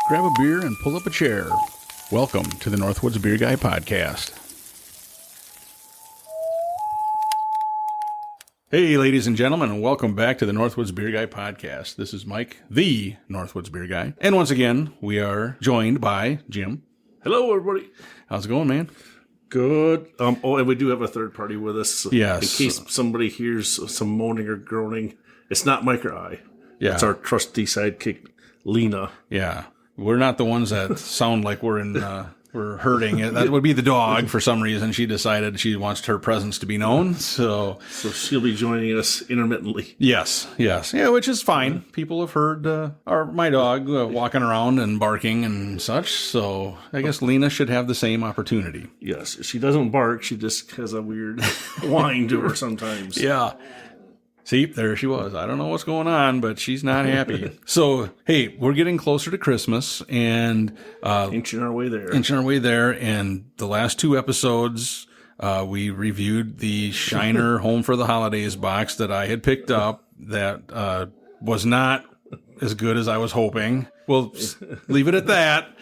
grab a beer and pull up a chair. Welcome to the Northwoods Beer Guy podcast. Hey, ladies and gentlemen, and welcome back to the Northwoods Beer Guy podcast. This is Mike, the Northwoods Beer Guy. And once again, we are joined by Jim. Hello, everybody. How's it going, man? Good. And we do have a third party with us. Yes. In case somebody hears some moaning or groaning, it's not Mike or I. Yeah. It's our trusty sidekick, Lena. Yeah. We're not the ones that sound like we're in... we're hurting. That would be the dog. For some reason, she decided she wants her presence to be known. So she'll be joining us intermittently. Yes. Yeah, which is fine. People have heard my dog walking around and barking and such. So I guess Lena should have the same opportunity. Yes. She doesn't bark. She just has a weird whine to her sometimes. Yeah. See, there she was. I don't know what's going on, but she's not happy. So, hey, we're getting closer to Christmas and... inching our way there. And the last two episodes, we reviewed the Shiner Home for the Holidays box that I had picked up that was not as good as I was hoping. We'll leave it at that.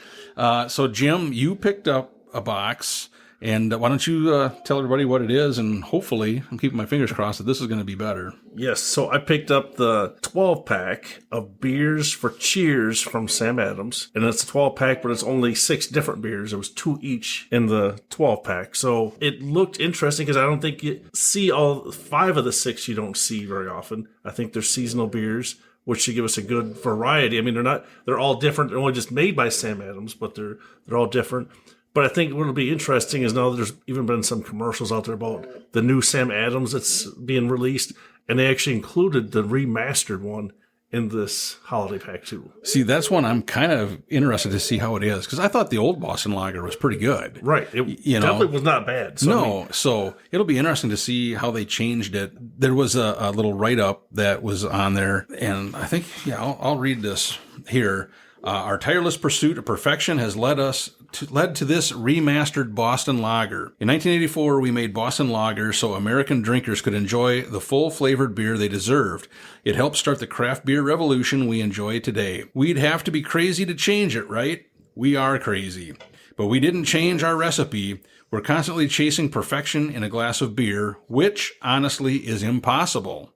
So, Jim, you picked up a box... And why don't you tell everybody what it is, and hopefully, I'm keeping my fingers crossed that this is going to be better. Yes, so I picked up the 12-pack of beers for cheers from Sam Adams. And it's a 12-pack, but it's only 6 different beers. There was 2 each in the 12-pack. So it looked interesting because I don't think you see all 5 of the 6 you don't see very often. I think they're seasonal beers, which should give us a good variety. I mean, they're all different. They're only just made by Sam Adams, but they're all different. But I think what'll be interesting is now there's even been some commercials out there about the new Sam Adams that's being released, and they actually included the remastered one in this holiday pack too. See, that's one I'm kind of interested to see how it is, because I thought the old Boston Lager was pretty good. Right. It definitely was not bad. So, so it'll be interesting to see how they changed it. There was a little write-up that was on there, and I think, I'll read this here. Our tireless pursuit of perfection has led to this remastered Boston Lager. In 1984, we made Boston Lager so American drinkers could enjoy the full flavored beer they deserved. It helped start the craft beer revolution we enjoy today. We'd have to be crazy to change it, right? We are crazy. But we didn't change our recipe. We're constantly chasing perfection in a glass of beer, which honestly is impossible.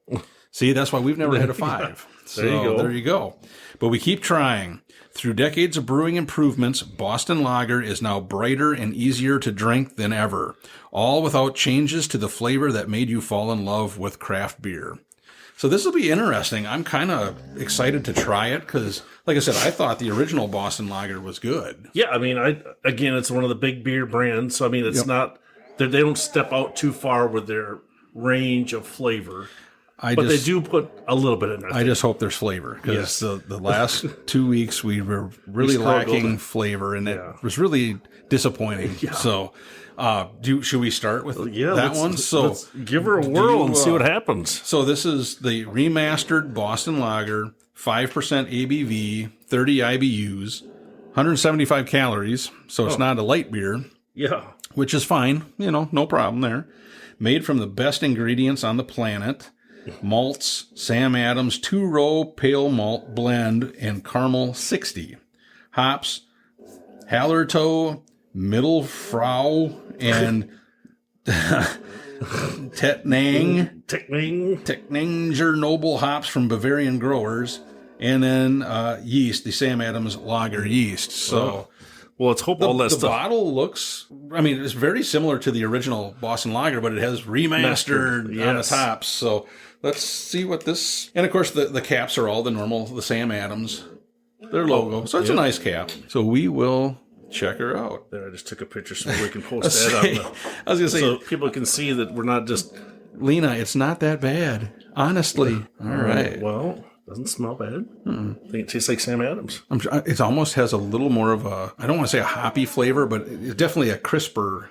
See, that's why we've never hit a 5. So there you go. But we keep trying. Through decades of brewing improvements, Boston Lager is now brighter and easier to drink than ever, all without changes to the flavor that made you fall in love with craft beer. So this will be interesting. I'm kind of excited to try it because, like I said, I thought the original Boston Lager was good. Yeah, I mean, it's one of the big beer brands, so I mean, it's not, they don't step out too far with their range of flavor. But they do put a little bit in there. I just hope there's flavor because the last 2 weeks we were really lacking flavor, and it was really disappointing. Yeah. So, should we start with that one? So let's give her a whirl and see what happens. So this is the remastered Boston Lager, 5% ABV, 30 IBUs, 175 calories. So it's not a light beer. Yeah, which is fine. No problem there. Made from the best ingredients on the planet. Malts, Sam Adams 2-row pale malt blend, and caramel 60. Hops, Hallertau, Mittelfrau, and Tettnanger noble hops from Bavarian growers, and then yeast, the Sam Adams lager yeast. So, well, let's hope all that stuff. The bottle looks, it's very similar to the original Boston Lager, but it has remastered on the tops. So let's see what this, and of course the caps are all the Sam Adams, their logo. So it's a nice cap. So we will check her out. There, I just took a picture so we can post that on I was going to say, so people can see that we're not just... Lena, it's not that bad, honestly. All right. Well, doesn't smell bad. I think it tastes like Sam Adams. It almost has a little more of a, I don't want to say a hoppy flavor, but it's definitely a crisper.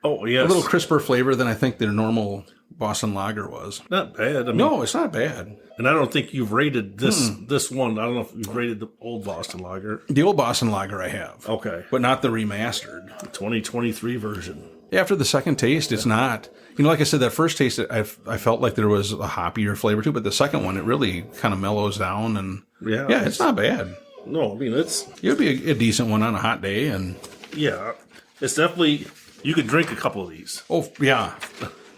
Oh, yes. A little crisper flavor than I think their normal Boston Lager was. Not bad. No, it's not bad. And I don't think you've rated this one. I don't know if you've rated the old Boston Lager. The old Boston Lager I have. Okay. But not the remastered. The 2023 version. After the second taste, it's not. Like I said, that first taste, I felt like there was a hoppier flavor to it. But the second one, it really kind of mellows down. And yeah, it's not bad. No, I mean, it would be a decent one on a hot day. And yeah, it's definitely, you could drink a couple of these. oh, yeah.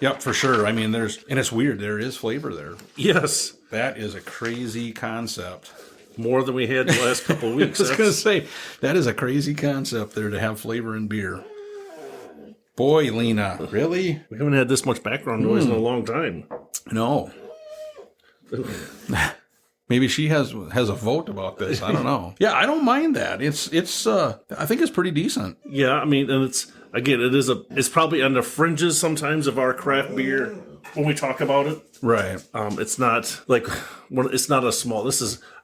Yep, for sure. I mean, and it's weird. There is flavor there. Yes. That is a crazy concept. More than we had the last couple of weeks. I was going to say, that is a crazy concept there to have flavor in beer. Boy, Lena, really? We haven't had this much background noise in a long time. No. Maybe she has a vote about this. I don't know. Yeah, I don't mind that. It's I think it's pretty decent. Yeah, I mean, and it's probably on the fringes sometimes of our craft beer when we talk about it. Right. It's not like, it's not a small,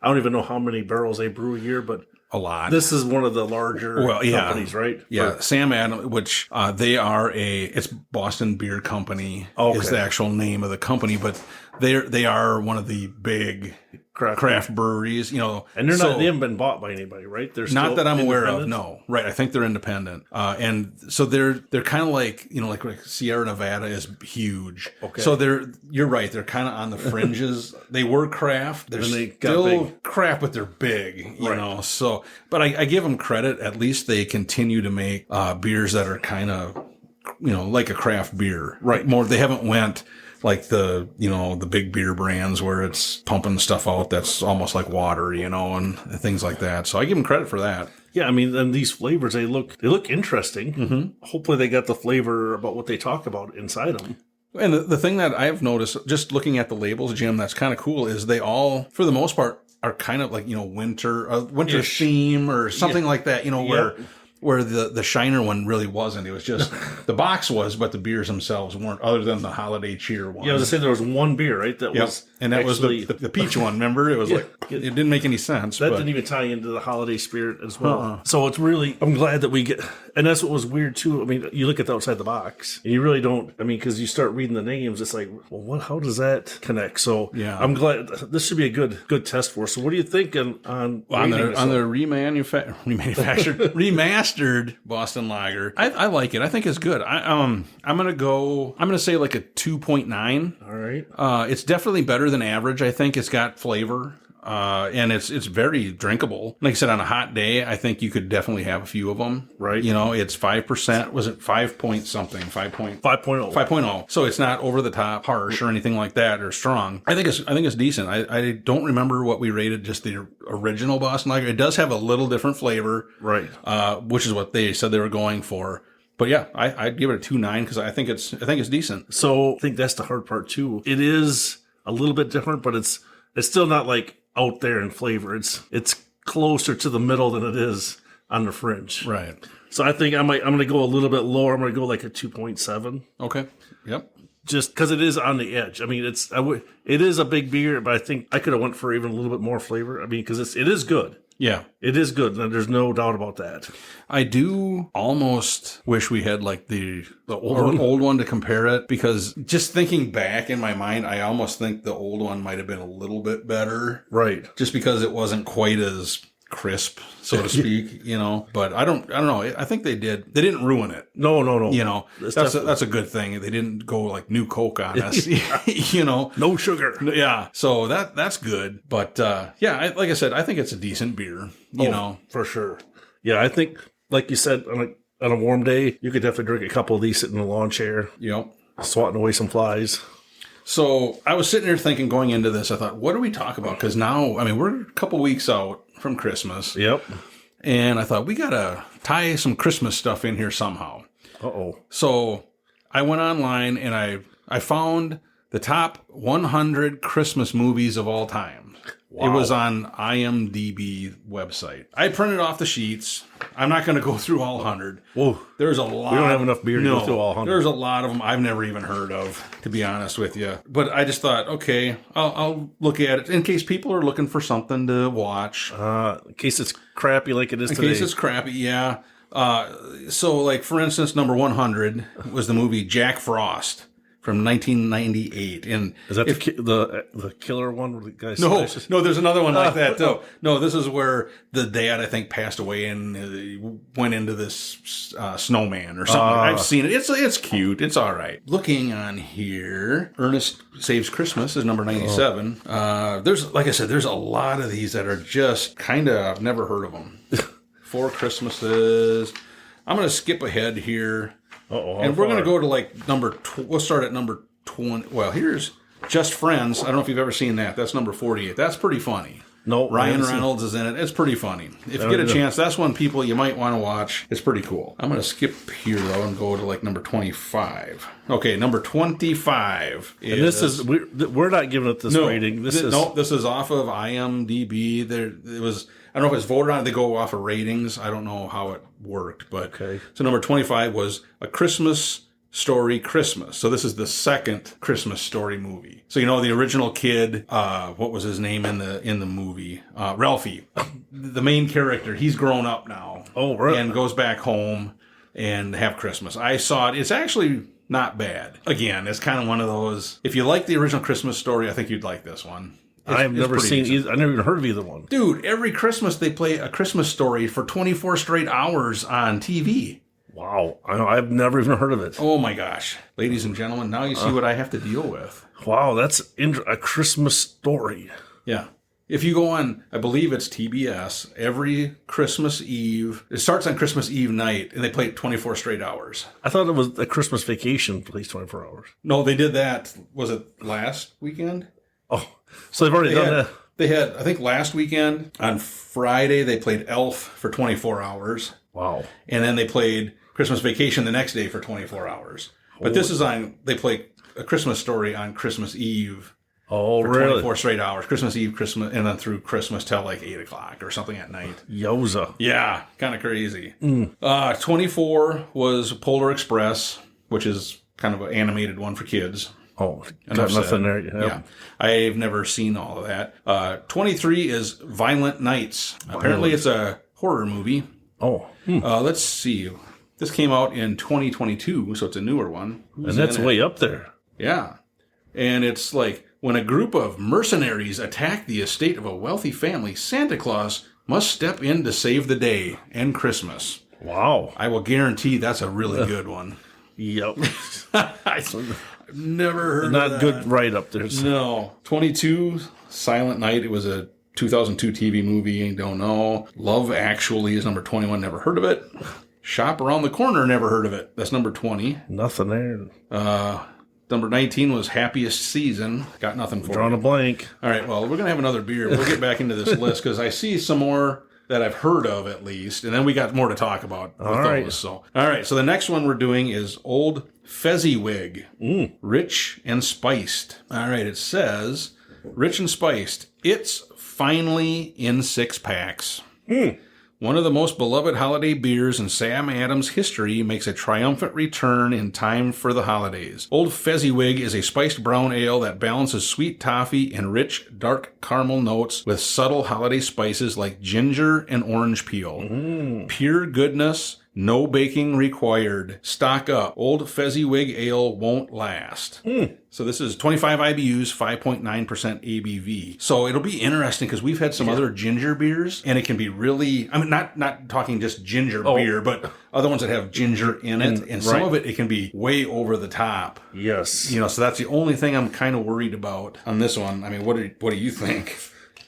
I don't even know how many barrels they brew a year, but a lot. This is one of the larger companies, right? Yeah, Sam Adams, which it's Boston Beer Company is the actual name of the company, but they are one of the big craft breweries, and they haven't been bought by anybody, right? They're not that I'm aware of. No, right? I think they're independent, and so they're kind of like like Sierra Nevada is huge. Okay, so you're right. They're kind of on the fringes. They were craft. They're still craft, but they're big. You know, so but I give them credit. At least they continue to make beers that are kind of like a craft beer. Right. More they haven't went like the big beer brands where it's pumping stuff out that's almost like water, and things like that. So I give them credit for that. Yeah, I mean, and these flavors, they look interesting. Mm-hmm. Hopefully they got the flavor about what they talk about inside them. And the thing that I've noticed, just looking at the labels, Jim, that's kind of cool, is they all, for the most part, are kind of like, winter theme or something like that, where the Shiner one really wasn't. It was just, the box was, but the beers themselves weren't, other than the Holiday Cheer one. Yeah, I was going to say there was one beer, right? That was and that actually, was the peach one, remember? It was it didn't make any sense. That didn't even tie into the holiday spirit as well. So it's really, I'm glad that we get, and that's what was weird too. I mean, you look at the outside the box, and you really don't, because you start reading the names, it's like, well, how does that connect? So yeah, I'm glad, this should be a good test for us. So what do you think on the remastered Boston Lager? I like it. I think it's good. I'm gonna say like a 2.9. All right. It's definitely better than average. I think it's got flavor. And it's very drinkable. Like I said, on a hot day, I think you could definitely have a few of them. Right. It's 5%. Was it 5 point something? 5.0. 5.0. So it's not over the top harsh or anything like that or strong. I think it's decent. I don't remember what we rated just the original Boston Lager. It does have a little different flavor. Right. Which is what they said they were going for. But yeah, I'd give it a 2.9 because I think it's decent. So I think that's the hard part too. It is a little bit different, but it's still not like out there in flavor. It's closer to the middle than it is on the fringe. Right. So I think I'm going to go a little bit lower. I'm going to go like a 2.7. Okay. Yep. Just because it is on the edge. It is a big beer, but I think I could have went for even a little bit more flavor. Because it is good. Yeah. It is good. There's no doubt about that. I do almost wish we had like the old one to compare it, because just thinking back in my mind, I almost think the old one might have been a little bit better. Right. Just because it wasn't quite as crisp, so to speak, but I don't know. I think they didn't ruin it. No. That's a good thing. They didn't go like new Coke on us, no sugar. Yeah. So that's good. But, like I said, I think it's a decent beer, for sure. Yeah. I think, like you said, on a warm day, you could definitely drink a couple of these sitting in a lawn chair. Yep. Swatting away some flies. So I was sitting here thinking, going into this, I thought, what do we talk about? Because now, we're a couple weeks out from Christmas. Yep. And I thought, we got to tie some Christmas stuff in here somehow. Uh-oh. So I went online and I found the top 100 Christmas movies of all time. Wow. It was on IMDb website. I printed off the sheets. I'm not going to go through all 100. Whoa. There's a lot. We don't have enough beer to go through all 100. There's a lot of them I've never even heard of, to be honest with you. But I just thought, okay, I'll look at it in case people are looking for something to watch. In case it's crappy like it is today. In case it's crappy, yeah. So, like, for instance, number 100 was the movie Jack Frost. from 1998. And Is that the killer one where the guy no, slashes? no, there's another one like that too. No, this is where the dad, I think, passed away and went into this snowman or something. I've seen it. It's cute. It's all right. Looking on here, Ernest Saves Christmas is number 97. There's, like I said, there's a lot of these that are just kind of, I've never heard of them. Four Christmases. I'm going to skip ahead here. And we're going to go to like we'll start at number 20. Well, here's Just Friends. I don't know if you've ever seen that. That's number 48. That's pretty funny. No, Ryan Reynolds is in it. It's pretty funny. If you get a chance, that's one people you might want to watch. It's pretty cool. I'm going to skip here, though, and go to like number 25. Okay, number 25 is... And this is... We're not giving it this rating. This is off of IMDb. It was... I don't know if it's voted on. They go off of ratings. I don't know how it worked, but so number 25 was A Christmas Story Christmas. So this is the second Christmas Story movie. So the original kid, what was his name in the movie? Ralphie, the main character. He's grown up now. Oh, right. And goes back home and have Christmas. I saw it. It's actually not bad. Again, it's kind of one of those. If you like the original Christmas Story, I think you'd like this one. I've never seen either. I've never even heard of either one. Dude, every Christmas they play A Christmas Story for 24 straight hours on TV. Wow. I've never even heard of it. Oh my gosh. Ladies and gentlemen, now you see what I have to deal with. Wow, that's A Christmas Story. Yeah. If you go on, I believe it's TBS, every Christmas Eve, it starts on Christmas Eve night, and they play it 24 straight hours. I thought it was A Christmas Vacation, at least 24 hours. No, they did that. Was it last weekend? Oh, so they've already done that. They had, I think last weekend, on Friday, they played Elf for 24 hours. Wow. And then they played Christmas Vacation the next day for 24 hours. But this is they play A Christmas Story on Christmas Eve. Oh, for really? 24 straight hours. Christmas Eve, Christmas, and then through Christmas till like 8 o'clock or something at night. Yoza. Yeah, kind of crazy. 24 was Polar Express, which is kind of an animated one for kids. Oh, got nothing there. Yep. Yeah. I've never seen all of that. 23 is Violent Nights. Apparently it's a horror movie. Oh. Let's see. This came out in 2022, so it's a newer one. And that's way up there. Yeah. And it's like, when a group of mercenaries attack the estate of a wealthy family, Santa Claus must step in to save the day and Christmas. Wow. I will guarantee that's a really good one. Yep. I've never heard of that. Not good right up there. No. 22, Silent Night. It was a 2002 TV movie. Don't know. Love Actually is number 21. Never heard of it. Shop Around the Corner. Never heard of it. That's number 20. Nothing there. Number 19 was Happiest Season. Got nothing for Drawing you. a blank. All right, well, we're going to have another beer. We'll get back into this list because I see some more that I've heard of at least, and then we got more to talk about with those. So, all right, so the next one we're doing is Old Fezziwig, Rich and Spiced. All right, it says, Rich and Spiced, it's finally in 6 packs. One of the most beloved holiday beers in Sam Adams history makes a triumphant return in time for the holidays. Old Fezziwig is a spiced brown ale that balances sweet toffee and rich, dark caramel notes with subtle holiday spices like ginger and orange peel. Pure goodness, no baking required. Stock up. Old Fezziwig ale won't last. So this is 25 IBUs, 5.9% ABV. So it'll be interesting because we've had some other ginger beers, and it can be really, I mean, not talking just ginger beer, but other ones that have ginger in it, and some of it can be way over the top. Yes. So that's the only thing I'm kind of worried about on this one. I mean, what do you think?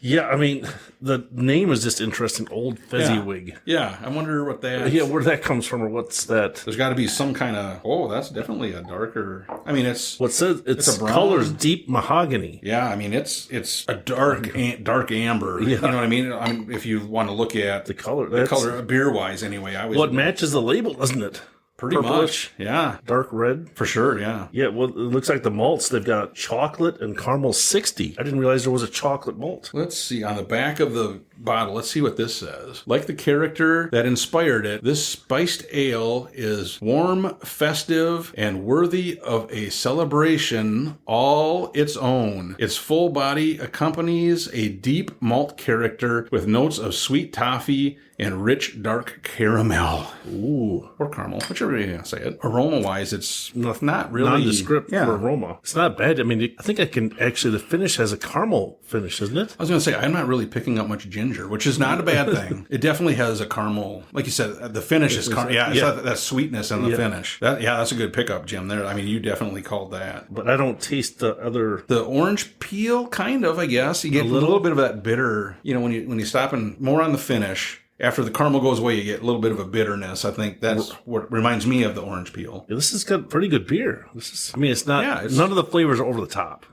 Yeah, I mean, the name is just interesting. Old Fezziwig. Yeah, I wonder what that... Yeah, where that comes from or what's that? There's got to be some kind of... that's definitely a darker... I mean, it's... What says it's a brown. Color's deep mahogany. Yeah, I mean, it's a dark amber. Yeah. You know what I mean? If you want to look at... The color. The color, beer-wise, anyway. Well, it matches the label, doesn't it? Pretty much, yeah. Dark red? For sure, yeah. Yeah, well, it looks like the malts, they've got chocolate and caramel 60. I didn't realize there was a chocolate malt. Let's see, on the back of the bottle, let's see what this says. Like the character that inspired it, this spiced ale is warm, festive, and worthy of a celebration all its own. Its full body accompanies a deep malt character with notes of sweet toffee and rich dark caramel. Ooh. Or caramel, whichever way you say it. Aroma-wise, it's not really... Nondescript for aroma. It's not bad. I mean, I think I can actually, the finish has a caramel finish, isn't it? I was going to say, I'm not really picking up much ginger, which is not a bad thing. It definitely has a caramel. Like you said, the finish is caramel. Yeah, it's that sweetness in the finish. That's a good pickup, Jim, there. I mean, you definitely called that. But I don't taste the other... The orange peel, kind of, I guess. You get a little bit of that bitter, when you stop and more on the finish. After the caramel goes away, you get a little bit of a bitterness. I think that's what reminds me of the orange peel. Yeah, this has got pretty good beer. It's not... Yeah, none of the flavors are over the top.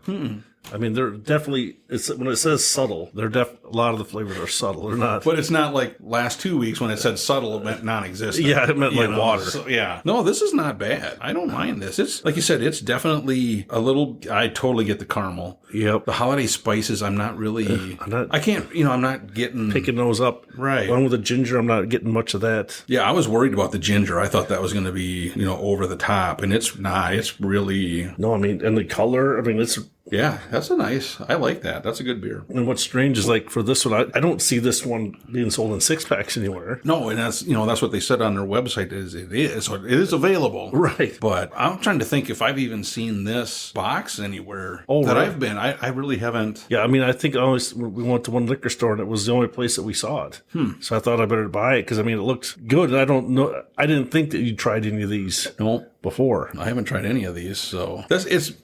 I mean, they're definitely, when it says subtle, a lot of the flavors are subtle. They're not. But it's not like last 2 weeks when it said subtle, it meant non-existent. Yeah, it meant like water. So, yeah. No, this is not bad. I don't mind this. It's, like you said, it's definitely a little, I totally get the caramel. Yep. The holiday spices, I'm not really, I'm not getting. Picking those up. Right. Along with the ginger, I'm not getting much of that. Yeah, I was worried about the ginger. I thought that was going to be, over the top. And it's not. It's really. No, I mean, and the color, it's. Yeah, I like that. That's a good beer. And what's strange is like for this one, I don't see this one being sold in 6-packs anywhere. No, and that's what they said on their website is it is. So it is available. Right. But I'm trying to think if I've even seen this box anywhere I've been. I really haven't. Yeah, I think we went to one liquor store and it was the only place that we saw it. So I thought I better buy it because it looked good. And I don't know. I didn't think that you tried any of these. No. Before. I haven't tried any of these, so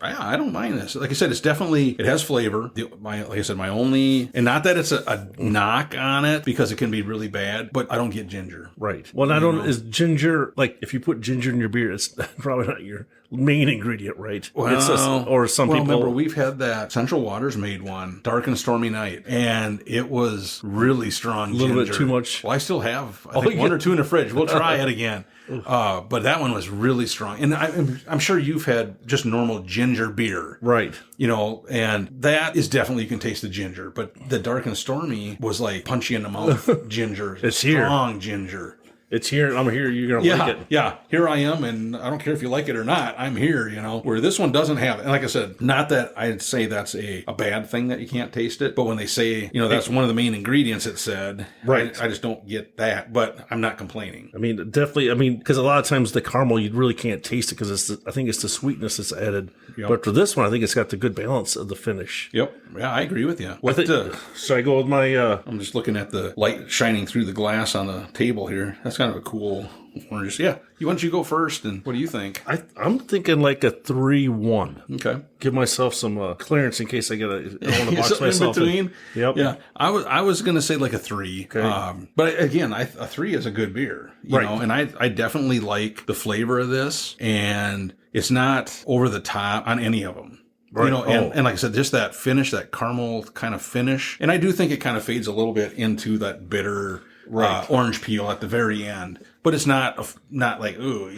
I don't mind this. Like I said, it has flavor. Like I said, my only, and not that it's a knock on it because it can be really bad, but I don't get ginger. Right. Well, is ginger, like if you put ginger in your beer, it's probably not your main ingredient, right? Well, or some people. Remember, we've had that Central Waters made one, Dark and Stormy Night, and it was really strong ginger. A little bit too much. Well, I still have, I think, one or two in the fridge. We'll try it again. But that one was really strong. And I'm sure you've had just normal ginger beer. Right. And that is definitely, you can taste the ginger. But the Dark and Stormy was like punchy in the mouth ginger. It's strong ginger. It's here. I'm here. You're going to like it. Yeah. Here I am. And I don't care if you like it or not. I'm here, where this one doesn't have it. And like I said, not that I'd say that's a bad thing that you can't taste it. But when they say, that's one of the main ingredients it said. Right. I just don't get that. But I'm not complaining. Definitely. Because a lot of times the caramel, you really can't taste it because I think it's the sweetness that's added. Yep. But for this one, I think it's got the good balance of the finish. Yep. Yeah, I agree with you. Should I go with my... I'm just looking at the light shining through the glass on the table here. That's kind of a cool orange. Yeah. Why don't you go first, and what do you think? I'm thinking like a 3-1. Okay. Give myself some clearance in case I want to box myself in between. Yep. Yeah. I was going to say like a 3. Okay. But again, a 3 is a good beer. You know, and I definitely like the flavor of this, and it's not over the top on any of them. Right. And like I said, just that finish, that caramel kind of finish. And I do think it kind of fades a little bit into that bitter orange peel at the very end. But it's not like, ooh,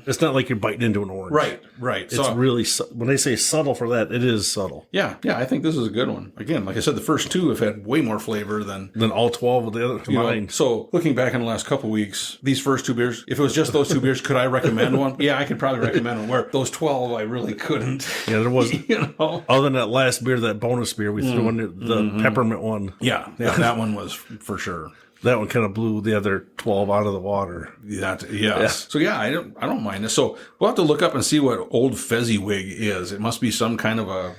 It's not like you're biting into an orange. Right. It's really, when they say subtle for that, it is subtle. Yeah, I think this is a good one. Again, like I said, the first 2 have had way more flavor than all 12 of the other combined. So looking back in the last couple of weeks, these first 2 beers, if it was just those 2 beers, could I recommend one? Yeah, I could probably recommend one. Where those 12, I really couldn't. Yeah, there was, other than that last beer, that bonus beer, we threw in the peppermint one. Yeah, that one was for sure. That one kind of blew the other 12 out of the water. Yes. Yeah. So I don't mind this. So we'll have to look up and see what Old Fezziwig is. It must be some kind of a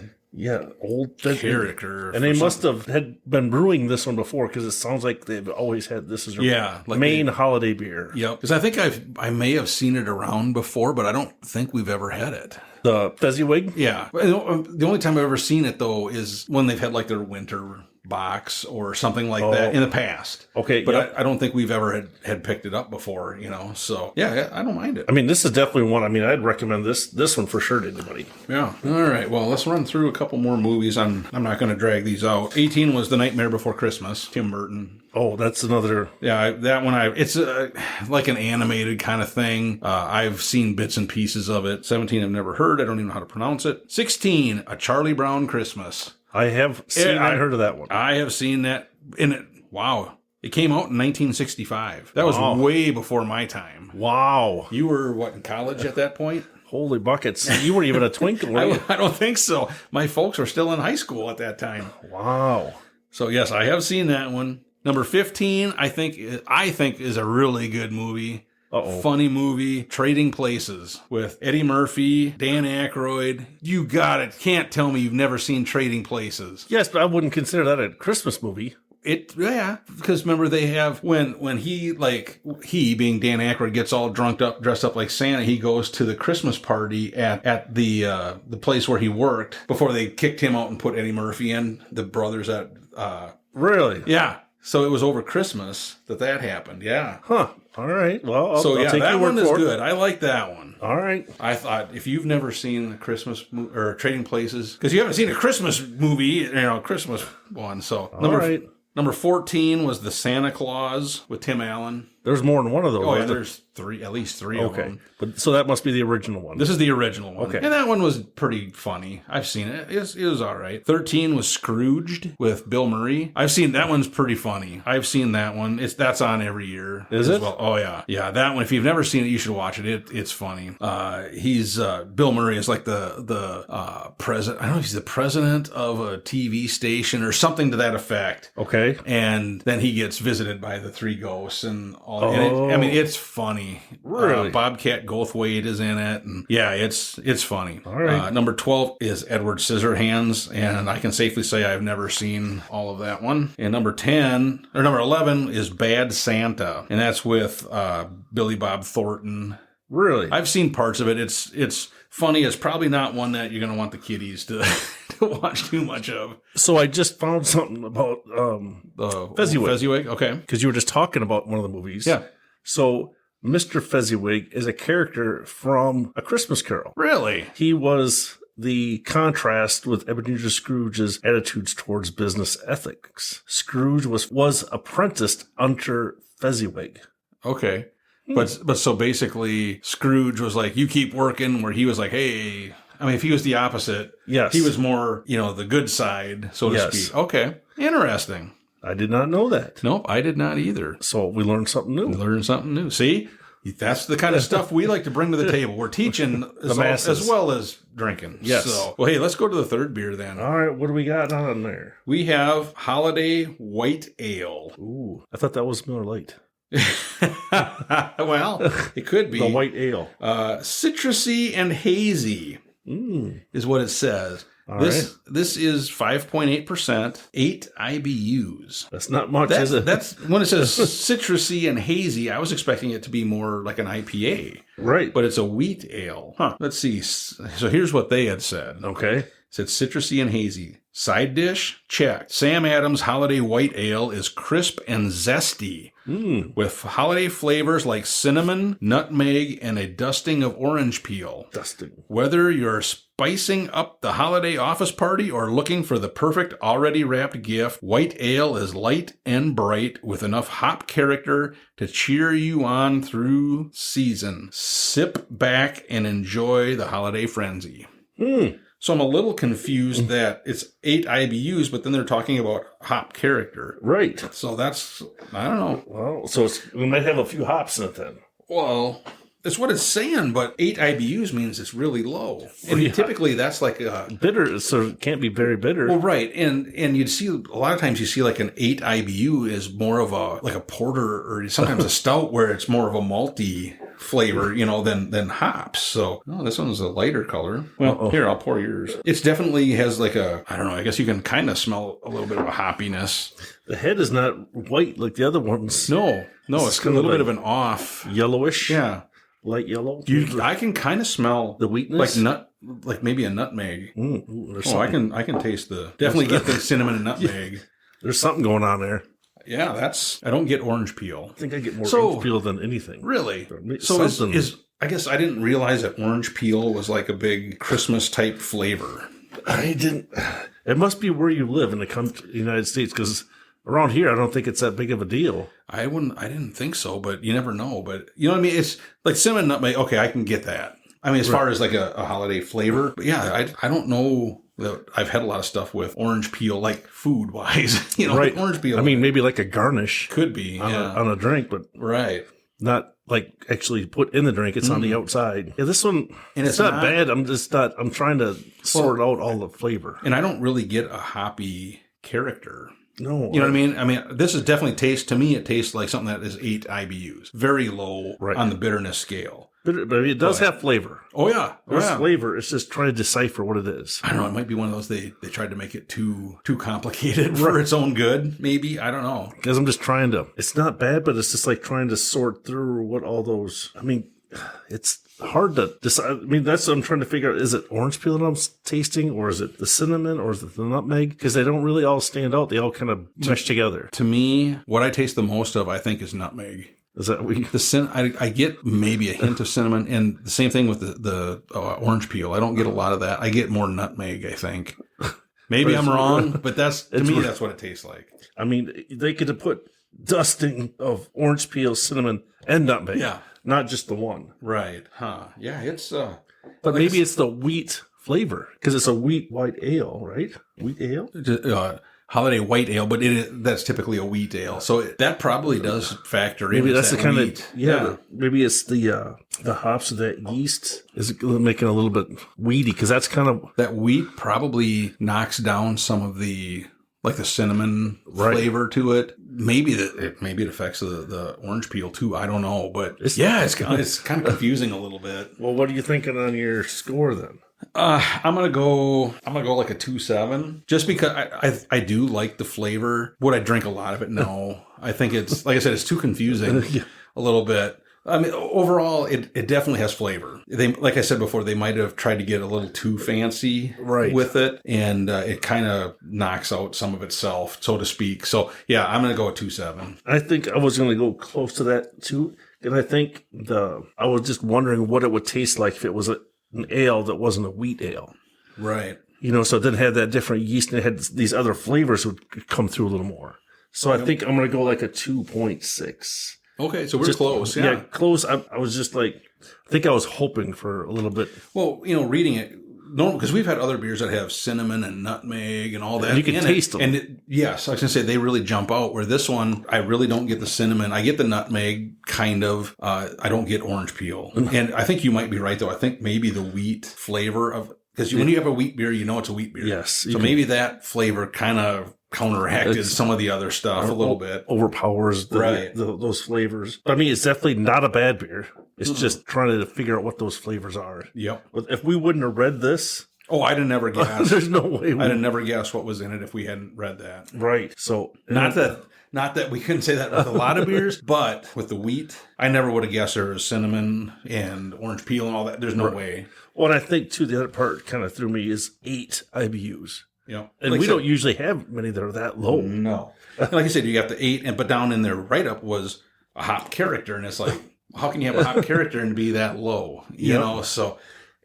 old character. And they must have had been brewing this one before because it sounds like they've always had this as their main holiday beer. Yep. Because I think I may have seen it around before, but I don't think we've ever had it. The Fezziwig? Yeah. The only time I've ever seen it though is when they've had like their winter box or something like that in the past. Okay. But I don't think we've ever had picked it up before, So yeah, I don't mind it. This is definitely one. I'd recommend this one for sure to anybody. Yeah. All right. Well, let's run through a couple more movies. I'm not going to drag these out. 18 was The Nightmare Before Christmas, Tim Burton. Oh, that's another. Yeah, that one. It's like an animated kind of thing. I've seen bits and pieces of it. 17, I've never heard. I don't even know how to pronounce it. 16, A Charlie Brown Christmas. I have seen. I heard of that one. I have seen that. Wow. It came out in 1965. That was way before my time. Wow. You were in college at that point? Holy buckets. You weren't even a twinkle, were you? I don't think so. My folks were still in high school at that time. Wow. So yes, I have seen that one. Number 15, I think is a really good movie. Uh-oh. Funny movie, Trading Places with Eddie Murphy, Dan Aykroyd. You got it. Can't tell me you've never seen Trading Places. Yes, but I wouldn't consider that a Christmas movie. Because remember they have when he being Dan Aykroyd gets all dressed up like Santa, he goes to the Christmas party at the place where he worked before they kicked him out and put Eddie Murphy in, the brothers at Really? yeah. So it was over Christmas that happened. Yeah. Huh. All right. Well, I'll take that your word one is for it. good. I like that one. All right. I thought if you've never seen the Christmas or Trading Places, because you haven't seen a Christmas movie, Christmas one. So number 14 was The Santa Claus with Tim Allen. There's more than one of those. Oh, yeah, there's at least three of them. But so that must be the original one. This is the original one. Okay. And that one was pretty funny. I've seen it. It was all right. 13 was Scrooged with Bill Murray. I've seen that one's pretty funny. I've seen that one. That's on every year. Is it? Well. Oh, yeah. Yeah, that one. If you've never seen it, you should watch it. It's funny. He's Bill Murray is like the president. I don't know if he's the president of a TV station or something to that effect. Okay. And then he gets visited by the three ghosts and all. Oh. And it's funny. Really? Bobcat Goldthwait is in it. And yeah, it's funny. All right. Number 12 is Edward Scissorhands. And I can safely say I've never seen all of that one. And number 11 is Bad Santa. And that's with Billy Bob Thornton. Really? I've seen parts of it. It's funny. It's probably not one that you're going to want the kiddies to watch too much of. So I just found something about Fezziwig. Fezziwig, okay. Because you were just talking about one of the movies. Yeah. So Mr. Fezziwig is a character from A Christmas Carol. Really? He was the contrast with Ebenezer Scrooge's attitudes towards business ethics. Scrooge was apprenticed under Fezziwig. Okay. But so basically Scrooge was like, you keep working, where he was like, hey, I mean, if he was the opposite, yes, he was more, the good side, so to speak. Okay. Interesting. I did not know that. Nope, I did not either. So we learned something new. See? That's the kind of stuff we like to bring to the table. We're teaching as well as drinking. Yes. So, well, hey, let's go to the third beer then. All right, what do we got on there? We have Holiday White Ale. Ooh, I thought that was Miller Lite. Well, it could be. The white ale. Citrusy and hazy is what it says. This is 5.8%, 8 IBUs. That's not much, is it? That's when it says citrusy and hazy. I was expecting it to be more like an IPA. Right. But it's a wheat ale. Huh. Let's see. So here's what they had said. Okay. It said citrusy and hazy. Side dish? Check. Sam Adams Holiday White Ale is crisp and zesty with holiday flavors like cinnamon, nutmeg, and a dusting of orange peel. Whether you're spicing up the holiday office party or looking for the perfect already wrapped gift, White Ale is light and bright with enough hop character to cheer you on through season. Sip back and enjoy the holiday frenzy. So I'm a little confused that it's 8 IBUs, but then they're talking about hop character. Right. So that's, I don't know. Well, so we might have a few hops in it then. Well, it's what it's saying, but 8 IBUs means it's really low. And typically that's like a... bitter, so it can't be very bitter. Well, right. And you'd see, a lot of times you see like an 8 IBU is more of a porter or sometimes a stout where it's more of a malty flavor, than hops. So, this one's a lighter color. Well, here, I'll pour yours. It definitely has like I guess you can kind of smell a little bit of a hoppiness. The head is not white like the other ones. No, it's a little bit of an off. Yellowish? Yeah. Light yellow? I can kind of smell the wheatness? Like maybe a nutmeg. I can taste definitely get the cinnamon and nutmeg. There's something going on there. Yeah, I don't get orange peel. I think I get more orange peel than anything. Really? So I guess I didn't realize that orange peel was like a big Christmas type flavor. I didn't. It must be where you live in the United States, because around here, I don't think it's that big of a deal. I didn't think so, but you never know. But you know what I mean? It's like cinnamon nutmeg. Okay, I can get that. I mean, as far as like a holiday flavor. But yeah, I don't know that I've had a lot of stuff with orange peel, like food wise. Right. Like orange peel. I mean, maybe like a garnish. Could be. On a drink, but. Right. Not like actually put in the drink. It's on the outside. Yeah, this one, and it's not bad. I'm trying to sort out all the flavor. And I don't really get a hoppy character. No. You know what I mean? I mean, this is definitely to me, it tastes like something that is 8 IBUs. Very low on the bitterness scale. But it does have flavor. Oh, yeah. There's flavor. It's just trying to decipher what it is. I don't know. It might be one of those they tried to make it too complicated for its own good, maybe. I don't know. Because I'm just trying to... It's not bad, but it's just like trying to sort through what all those... I mean, it's hard to decide. I mean, that's what I'm trying to figure out. Is it orange peel that I'm tasting, or is it the cinnamon, or is it the nutmeg? Because they don't really all stand out. They all kind of mesh together. To me, what I taste the most of, I think, is nutmeg. Is that what you... I get maybe a hint of cinnamon, and the same thing with the orange peel. I don't get a lot of that. I get more nutmeg, I think. Maybe I'm wrong, but to me, that's what it tastes like. I mean, they could have put dusting of orange peel, cinnamon, and nutmeg. Yeah. Not just the one. Right. Huh. Yeah, it's... But maybe it's the wheat flavor, because it's a wheat white ale, right? Wheat ale? Holiday white ale, but that's typically a wheat ale. So that probably does factor in. Maybe that's the kind wheat. of, maybe it's the hops of that yeast is making it a little bit weedy, because that's kind of... That wheat probably knocks down some of the cinnamon flavor to it. Maybe it affects the orange peel too. I don't know, but it's kind of confusing a little bit. Well, what are you thinking on your score then? I'm gonna go like a 2.7, just because I do like the flavor. Would I drink a lot of it? No. I think it's, like I said, it's too confusing a little bit. I mean, overall, it definitely has flavor. Like I said before, they might have tried to get a little too fancy with it, and it kind of knocks out some of itself, so to speak. So, yeah, I'm going to go with 2.7. I think I was going to go close to that, too. And I think I was just wondering what it would taste like if it was an ale that wasn't a wheat ale. Right. You know, so it didn't have that different yeast, and it had these other flavors would come through a little more. So I think I'm going to go like a 2.6. Okay, so we're close. Yeah, close. I was just like, I think I was hoping for a little bit. Well, reading it, because we've had other beers that have cinnamon and nutmeg and all that. And you can taste them. And yes, I was going to say they really jump out, where this one, I really don't get the cinnamon. I get the nutmeg, kind of. I don't get orange peel. And I think you might be right, though. I think maybe the wheat flavor of... Because when you have a wheat beer, you know it's a wheat beer. Yes. So maybe that flavor kind of counteracted some of the other stuff a little bit. Overpowers those flavors. I mean, it's definitely not a bad beer. It's just trying to figure out what those flavors are. Yep. If we wouldn't have read this... Oh, I'd have never guessed. There's no way. I'd have never guessed what was in it if we hadn't read that. Right. So... Not that we couldn't say that with a lot of beers, but with the wheat, I never would have guessed there was cinnamon and orange peel and all that. There's no way. Well, and I think, too, the other part kind of threw me is 8 IBUs. Yeah. And we don't usually have many that are that low. No. Like I said, you got the 8, but down in their write-up was a hop character, and it's like, how can you have a hop character and be that low? You know, so...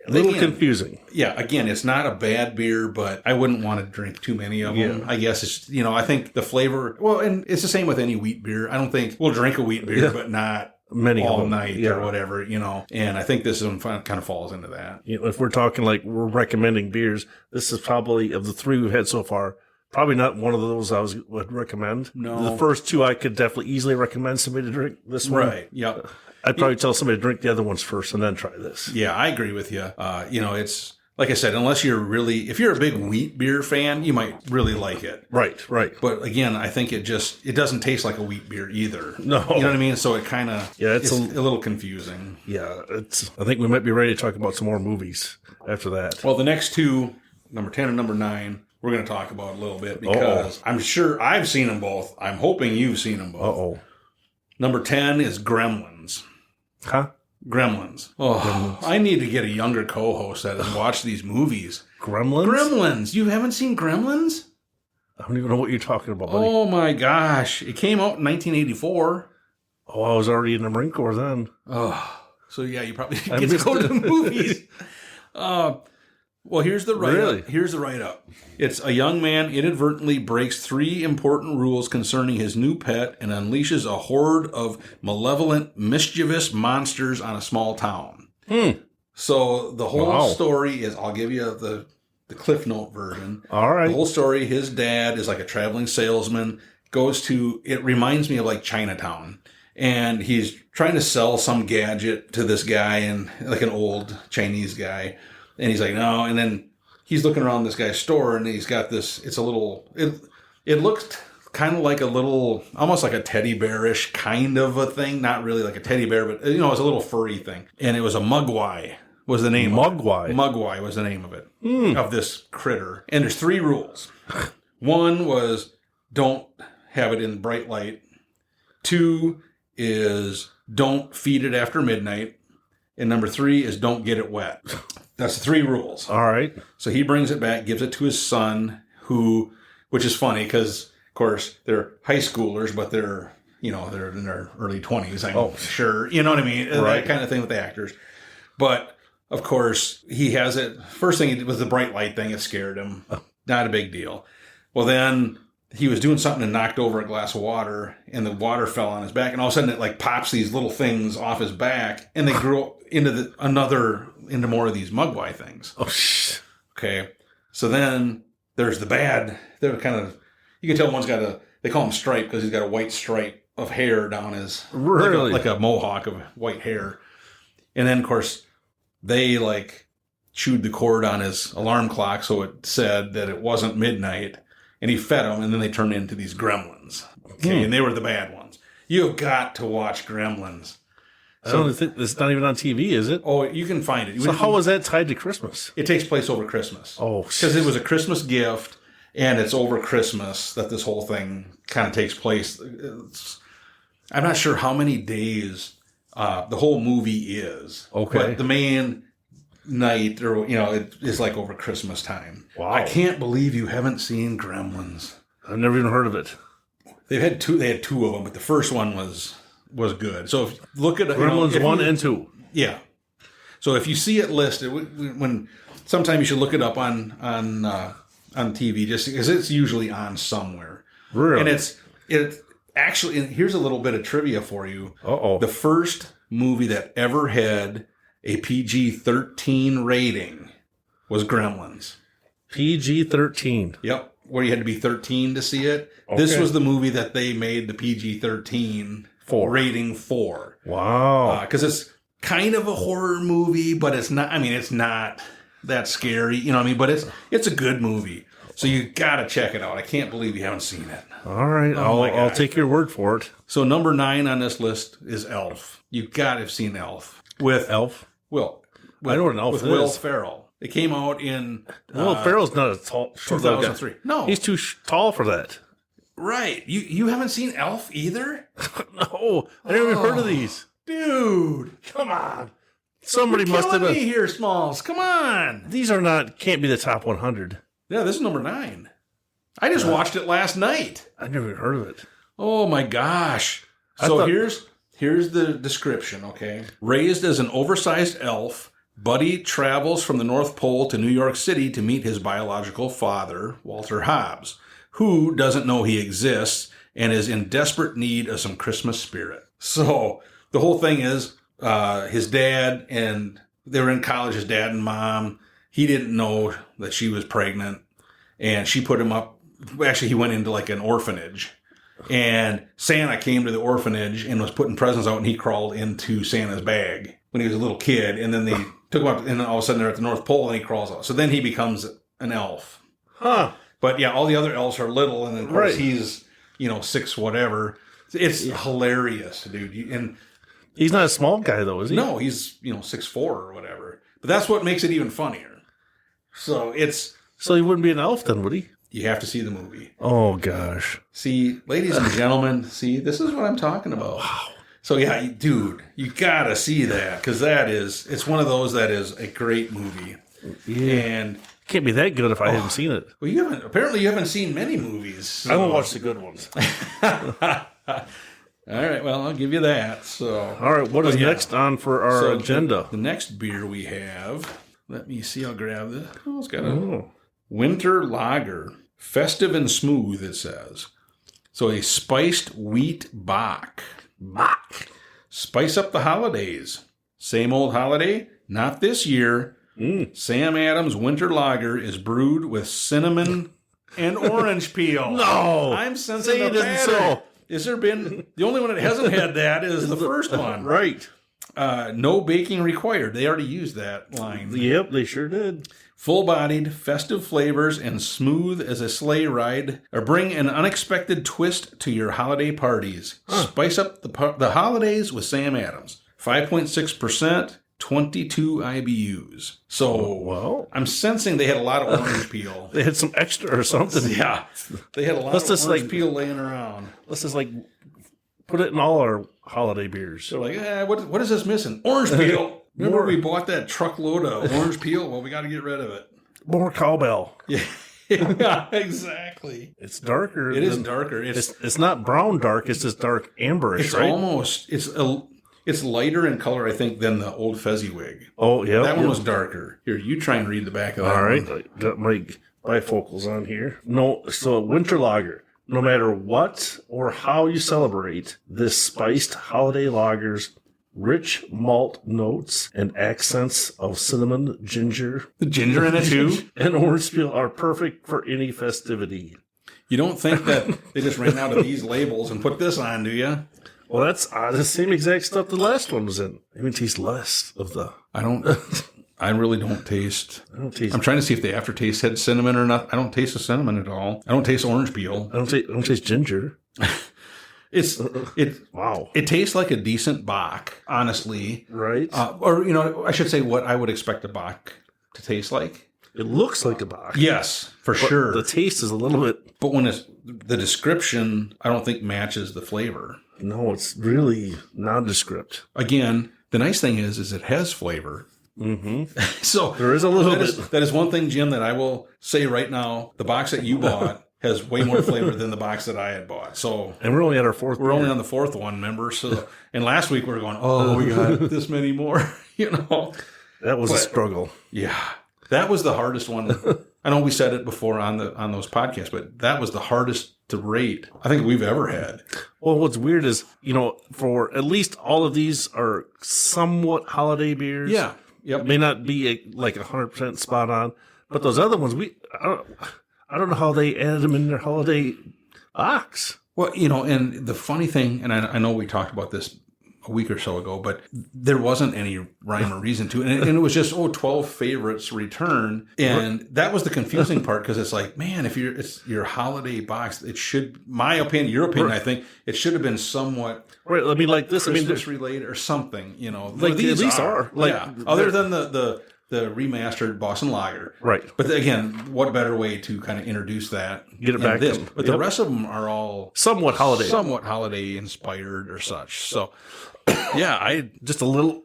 A little confusing. Yeah, again, it's not a bad beer, but I wouldn't want to drink too many of them. I guess it's, I think the flavor, well, and it's the same with any wheat beer. I don't think we'll drink a wheat beer, but not many all night or whatever, and I think this one kind of falls into that. If we're talking like we're recommending beers, this is probably, of the 3 we've had so far, probably not one of those I would recommend. No. The first 2 I could definitely easily recommend somebody to drink. This one. Right, yep. I'd probably tell somebody to drink the other ones first and then try this. Yeah, I agree with you. It's, like I said, unless if you're a big wheat beer fan, you might really like it. Right. But again, I think it doesn't taste like a wheat beer either. No. You know what I mean? So it kind of, it's a little confusing. Yeah, I think we might be ready to talk about some more movies after that. Well, the next 2, number 10 and number 9, we're going to talk about a little bit because I'm sure I've seen them both. I'm hoping you've seen them both. Number 10 is Gremlins. Huh? Gremlins. Oh, I need to get a younger co-host that has watched these movies. Gremlins? You haven't seen Gremlins? I don't even know what you're talking about, buddy. Oh, my gosh. It came out in 1984. Oh, I was already in the Marine Corps then. Oh, so yeah, you probably get to go to the movies. Well, here's the write-up. Really? Here's the write-up. It's a young man inadvertently breaks 3 important rules concerning his new pet and unleashes a horde of malevolent, mischievous monsters on a small town. So the whole story is, I'll give you the Cliff Note version. All right. The whole story, his dad is like a traveling salesman, it reminds me of like Chinatown. And he's trying to sell some gadget to this guy, and like an old Chinese guy. And he's like, no. And then he's looking around this guy's store, and he's got this. It's a little. It looked kind of like a little, almost like a teddy bearish kind of a thing. Not really like a teddy bear, but it was a little furry thing. And it was a mugwai was the name Mugwai? Mugwai was the name of it, of this critter. And there's 3 rules. One was don't have it in bright light. 2 is don't feed it after midnight. And number 3 is don't get it wet. That's the 3 rules. All right. So he brings it back, gives it to his son, which is funny because, of course, they're high schoolers, but they're in their early 20s, I'm sure. You know what I mean? Right. That kind of thing with the actors. But, of course, he has it. First thing, it was the bright light thing. It scared him. Not a big deal. Well, then he was doing something and knocked over a glass of water, and the water fell on his back. And all of a sudden, it like pops these little things off his back, and they grow into more of these mugwai things. Oh, okay. So then there's the bad. They're kind of, you can tell one's got they call him stripe because he's got a white stripe of hair down his, really? like a mohawk of white hair. And then, of course, they like chewed the cord on his alarm clock so it said that it wasn't midnight. And he fed them, and then they turned into these gremlins. Okay, and they were the bad ones. You have got to watch Gremlins. I don't think it's not even on TV, is it? Oh, you can find it. So how is that tied to Christmas? It takes place over Christmas. Oh, because it was a Christmas gift, and it's over Christmas that this whole thing kind of takes place. I'm not sure how many days the whole movie is. Okay, but the main night, or it is like over Christmas time. Wow! I can't believe you haven't seen Gremlins. I've never even heard of it. They had 2 of them, but the first one was good. So if you look at Gremlins 1 and 2. Yeah. So if you see it listed, when sometime you should look it up on TV, just because it's usually on somewhere. Really? And it actually. And here's a little bit of trivia for you. The first movie that ever had a PG-13 rating was Gremlins. PG-13. Yep, where you had to be 13 to see it. Okay. This was the movie that they made the PG-13 rating for. Wow. Because it's kind of a horror movie, but it's not. I mean, it's not that scary. You know what I mean? But it's a good movie. So you got to check it out. I can't believe you haven't seen it. All right. I'll take your word for it. So number 9 on this list is Elf. You got to have seen Elf. With Elf? I know what an elf is. With Will Ferrell. It came out in... Will Ferrell's not a tall... 2003. No. He's too tall for that. Right. You haven't seen Elf either? No. I never even heard of these. Dude. Come on. Somebody must have... me here, Smalls. Come on. These can't be the top 100. Yeah, this is number 9. I just watched it last night. I never even heard of it. Oh, my gosh. Here's the description, okay? Raised as an oversized elf, Buddy travels from the North Pole to New York City to meet his biological father, Walter Hobbs, who doesn't know he exists and is in desperate need of some Christmas spirit. So the whole thing is his dad, and they were in college, his dad and mom. He didn't know that she was pregnant, and she put him up. Actually, he went into like an orphanage. And Santa came to the orphanage and was putting presents out, and he crawled into Santa's bag when he was a little kid. And then they took him up, and then all of a sudden they're at the North Pole, and he crawls out. So then he becomes an elf. Huh. But yeah, all the other elves are little, and then of course he's 6 whatever. It's hilarious, dude. And he's not a small guy though, is he? No, he's 6'4" or whatever. But that's what makes it even funnier. So he wouldn't be an elf then, would he? You have to see the movie. Oh, gosh. See, ladies and gentlemen, this is what I'm talking about. Wow. So, yeah, dude, you got to see that because it's one of those that is a great movie. Yeah. And it can't be that good if I haven't seen it. Well, apparently you haven't seen many movies. So. I won't watch the good ones. All right, well, I'll give you that. So, all right, what is next on for our agenda? The next beer we have, let me see, I'll grab this. Oh, it's got a winter lager. Festive and smooth, it says. So a spiced wheat bock. Spice up the holidays. Same old holiday? Not this year. Sam Adams Winter Lager is brewed with cinnamon and orange peel. No! I'm sensing a pattern. Has there been... The only one that hasn't had that is the first one. Right. No baking required. They already used that line. Yep, they sure did. Full-bodied, festive flavors, and smooth as a sleigh ride, or bring an unexpected twist to your holiday parties. Spice up the holidays with Sam Adams. 5.6%, 22 IBUs. So, well, I'm sensing they had a lot of orange peel. They had some extra or something. Yeah, they had a lot of orange peel laying around. Let's just put it in all our holiday beers. They're like, what is this missing? Orange peel. Remember we bought that truckload of orange peel? Well, we got to get rid of it. More cowbell. Yeah, yeah, exactly. It's darker. It is darker. It's not brown dark. It's just dark amberish, it's right? Almost. It's lighter in color, I think, than the Old Fezziwig. Oh, yeah. That one was darker. Here, you try and read the back of that. All right. I got my bifocals on here. No, so winter lager. No matter what or how you celebrate, this spiced holiday lager's rich malt notes and accents of cinnamon, ginger, The ginger in it, too? and orange peel are perfect for any festivity. You don't think that they just ran out of these labels and put this on, do you? Well, that's the same exact stuff the last one was in. I mean, taste less of the... I really don't taste... I'm trying to see if the aftertaste had cinnamon or not. I don't taste the cinnamon at all. I don't taste orange peel. I don't taste ginger. Wow. It tastes like a decent Bach, honestly. Right. Or, I should say what I would expect a Bach to taste like. It looks like a Bach. Yes, for sure. The taste is a little bit... But when the description, I don't think matches the flavor. No, it's really nondescript. Again, the nice thing is it has flavor. Mm-hmm. So there is a little bit. That is one thing, Jim, that I will say right now. The box that you bought has way more flavor than the box that I had bought. So, and we're only at our fourth. We're only on the fourth one, remember? So, and last week we were going, oh, we got this many more. That was a struggle. Yeah, that was the hardest one. I know we said it before on those podcasts, but that was the hardest to rate I think we've ever had. Well, what's weird is for at least all of these are somewhat holiday beers. Yeah. Yep. It may not be 100% spot on, but those other ones, I don't know how they added them in their holiday box. Well, and the funny thing, and I know we talked about this a week or so ago, but there wasn't any rhyme or reason to it. And it was just, 12 favorites return. And that was the confusing part, because it's like, man, if it's your holiday box, it should, my opinion, your opinion, I think, it should have been somewhat right. I mean, like this, Christmas related or something, Like these at least are. Other than the remastered Boston Lager. Right. But again, what better way to kind of introduce that? Get it back. But the rest of them are all somewhat holiday inspired or such. So, yeah, I just a little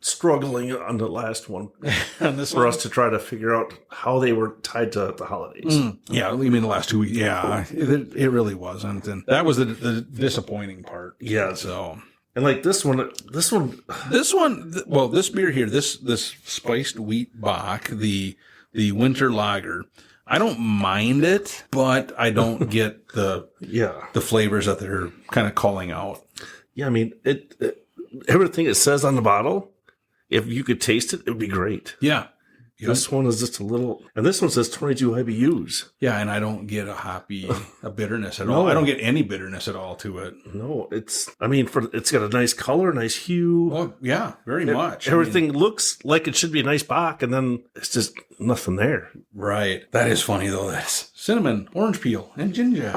struggling on the last one for us to try to figure out how they were tied to the holidays. Yeah, you mean the last 2 weeks? Yeah, it really wasn't, and that was the disappointing part. Yeah. So. And like this one, well, this beer here, this spiced wheat Bach, the winter lager, I don't mind it, but I don't get the flavors that they're kind of calling out. Yeah, I mean, everything it says on the bottle, if you could taste it, it would be great. Yeah. Yep. This one is just a little, and this one says 22 IBUs. Yeah, and I don't get a bitterness at all. I don't get any bitterness at all to it. No, it's got a nice color, nice hue. Oh, yeah, very much. Everything looks like it should be a nice Bach, and then it's just nothing there. Right. That is funny, though. That's cinnamon, orange peel, and ginger.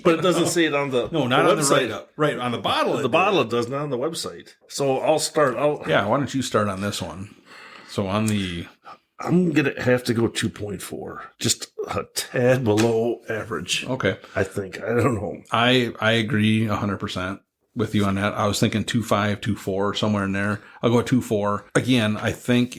But it doesn't say it on the No, not on the write-up. Right, on the bottle. The bottle it does, not on the website. So I'll start out. Yeah, why don't you start on this one? So I'm going to have to go 2.4. Just a tad below average. Okay. I think. I don't know. I agree 100% with you on that. I was thinking 2.5, 2.4, somewhere in there. I'll go 2.4. Again, I think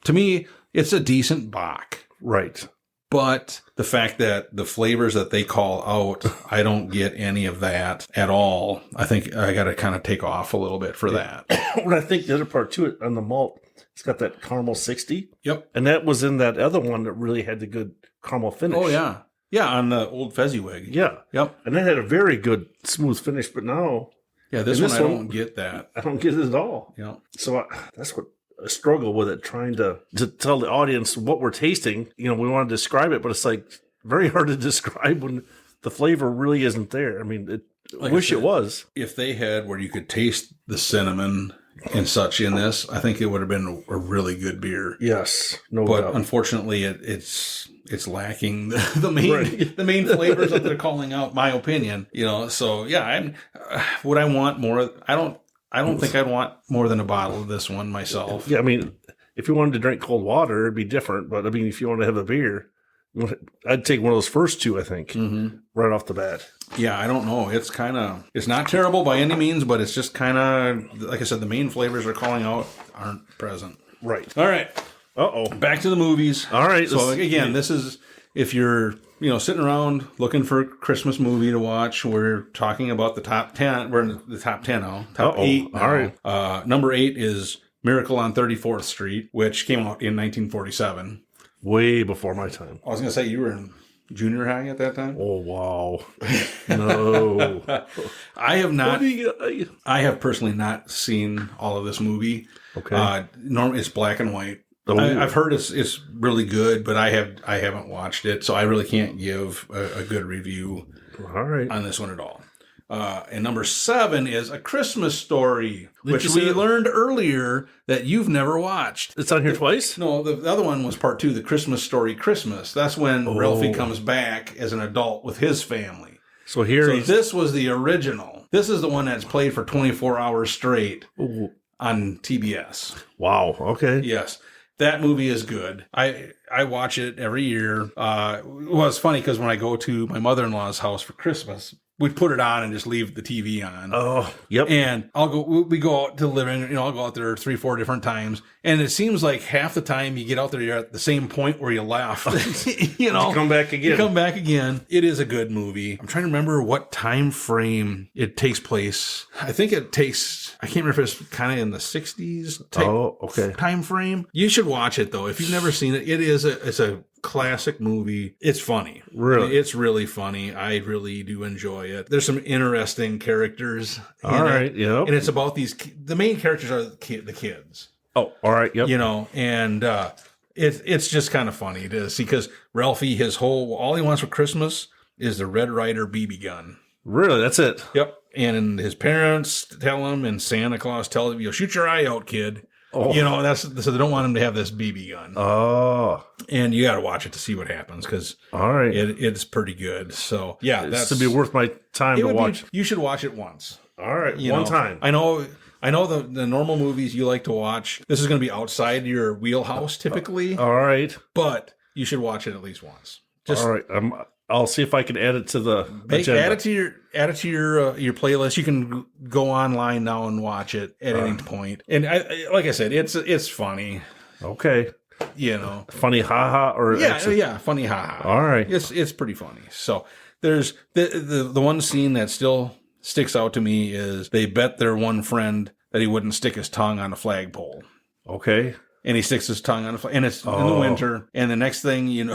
to me, it's a decent Bach. Right. But the fact that the flavors that they call out, I don't get any of that at all. I think I got to kind of take off a little bit for that. What I think the other part to it on the malt, it's got that caramel 60. Yep. And that was in that other one that really had the good caramel finish. Oh, yeah. Yeah, on the Old Fezziwig. Yeah. Yep. And that had a very good smooth finish, but now... Yeah, this one I don't get that. I don't get it at all. Yeah. So that's what I struggle with it, trying to tell the audience what we're tasting. We want to describe it, but it's like very hard to describe when the flavor really isn't there. I mean, I wish it was. If they had where you could taste the cinnamon, and such in this, I think it would have been a really good beer. Yes, no But doubt. unfortunately, it's lacking the main flavors that they're calling out. My opinion, So yeah, would I want more? I don't think I'd want more than a bottle of this one myself. Yeah, I mean, if you wanted to drink cold water, it'd be different. But I mean, if you wanted to have a beer, I'd take one of those first two, I think, right off the bat. Yeah, I don't know. It's not terrible by any means, but it's just kind of, like I said, the main flavors they're calling out aren't present. Right. All right. Uh-oh. Back to the movies. All right. So again, this is, if you're, sitting around looking for a Christmas movie to watch, we're talking about the top 10. We're in the top 10 now. Top 8 now. All right. Number 8 is Miracle on 34th Street, which came out in 1947. Way before my time. I was going to say you were in junior high at that time. Oh, wow. No. I have not. I have personally not seen all of this movie. Okay. It's black and white. Oh. I've heard it's really good, but I haven't watched it, so I really can't give a good review All right. on this one at all. And number 7 is A Christmas Story, which you we say- learned earlier that you've never watched. It's on here twice? No, the other one was part 2, The Christmas Story Christmas. That's when Ralphie comes back as an adult with his family. So here So he's... this was the original. This is the one that's played for 24 hours straight Ooh. on TBS. Wow. Okay. Yes. That movie is good. I watch it every year. Well, it's funny because when I go to my mother-in-law's house for Christmas, we'd put it on and just leave the TV on. Oh, yep. And we go out to the living, I'll go out there 3-4 different times. And it seems like half the time you get out there, you're at the same point where you left. You come back again. You come back again. It is a good movie. I'm trying to remember what time frame it takes place. I think I can't remember if it's kind of in the 60s type time frame. You should watch it though. If you've never seen it, it's a classic movie. It's funny. Really? It's really funny. I really do enjoy it. There's some interesting characters. All right. Yep. And it's about the main characters are the kids. Oh, all right. Yep. And it's just kind of funny to see because Ralphie, all he wants for Christmas is the Red Ryder BB gun. Really? That's it? Yep. And his parents tell him, and Santa Claus tells him, "You'll shoot your eye out, kid." Oh. So they don't want him to have this BB gun. Oh. And you got to watch it to see what happens because all right, it's pretty good. So yeah, that's to be worth my time to watch. You should watch it once. All right, one time. I know the normal movies you like to watch. This is going to be outside your wheelhouse typically. All right, but you should watch it at least once. All right, I'll see if I can add it to the agenda. Add it to your playlist. You can go online now and watch it at any point. And like I said, it's funny. Okay. Funny haha or funny haha. All right. It's pretty funny. So there's the one scene that still sticks out to me is they bet their one friend that he wouldn't stick his tongue on a flagpole. Okay. And he sticks his tongue on and it's in the winter. And the next thing,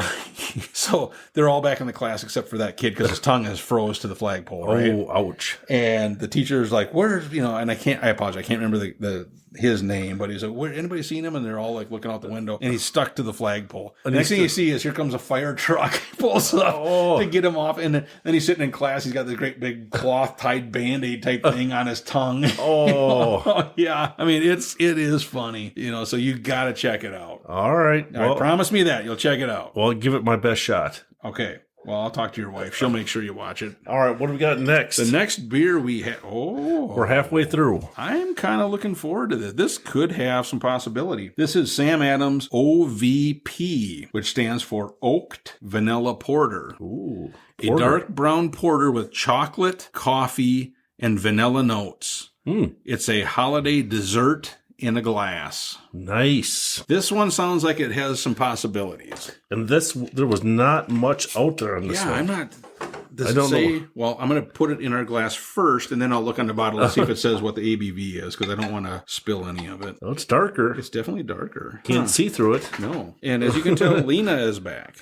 so they're all back in the class except for that kid because his tongue has froze to the flagpole. Right? Oh, ouch. And the teacher's like, where's, and I apologize. I can't remember his name, but he's like, where, anybody seen him? And they're all like looking out the window and he's stuck to the flagpole. And next thing you see is here comes a fire truck, pulls up to get him off. And then he's sitting in class. He's got this great big cloth tied Band-Aid type thing on his tongue. Oh, yeah. I mean, it is funny, so you got to check it out. All right. All right. Promise me that you'll check it out. Well, I'll give it my best shot. Okay. Well, I'll talk to your wife. She'll make sure you watch it. All right. What do we got next? The next beer we have. We're halfway through. I'm kind of looking forward to this. This could have some possibility. This is Sam Adams OVP, which stands for Oaked Vanilla Porter. Ooh. A dark brown porter with chocolate, coffee, and vanilla notes. It's a holiday dessert in a glass. Nice. This one sounds like it has some possibilities. And there was not much out there on this one. I'm not. I don't know. Well, I'm going to put it in our glass first, and then I'll look on the bottle and see if it says what the ABV is, because I don't want to spill any of it. Oh, it's darker. It's definitely darker. Can't see through it. No. And as you can tell, Lena is back.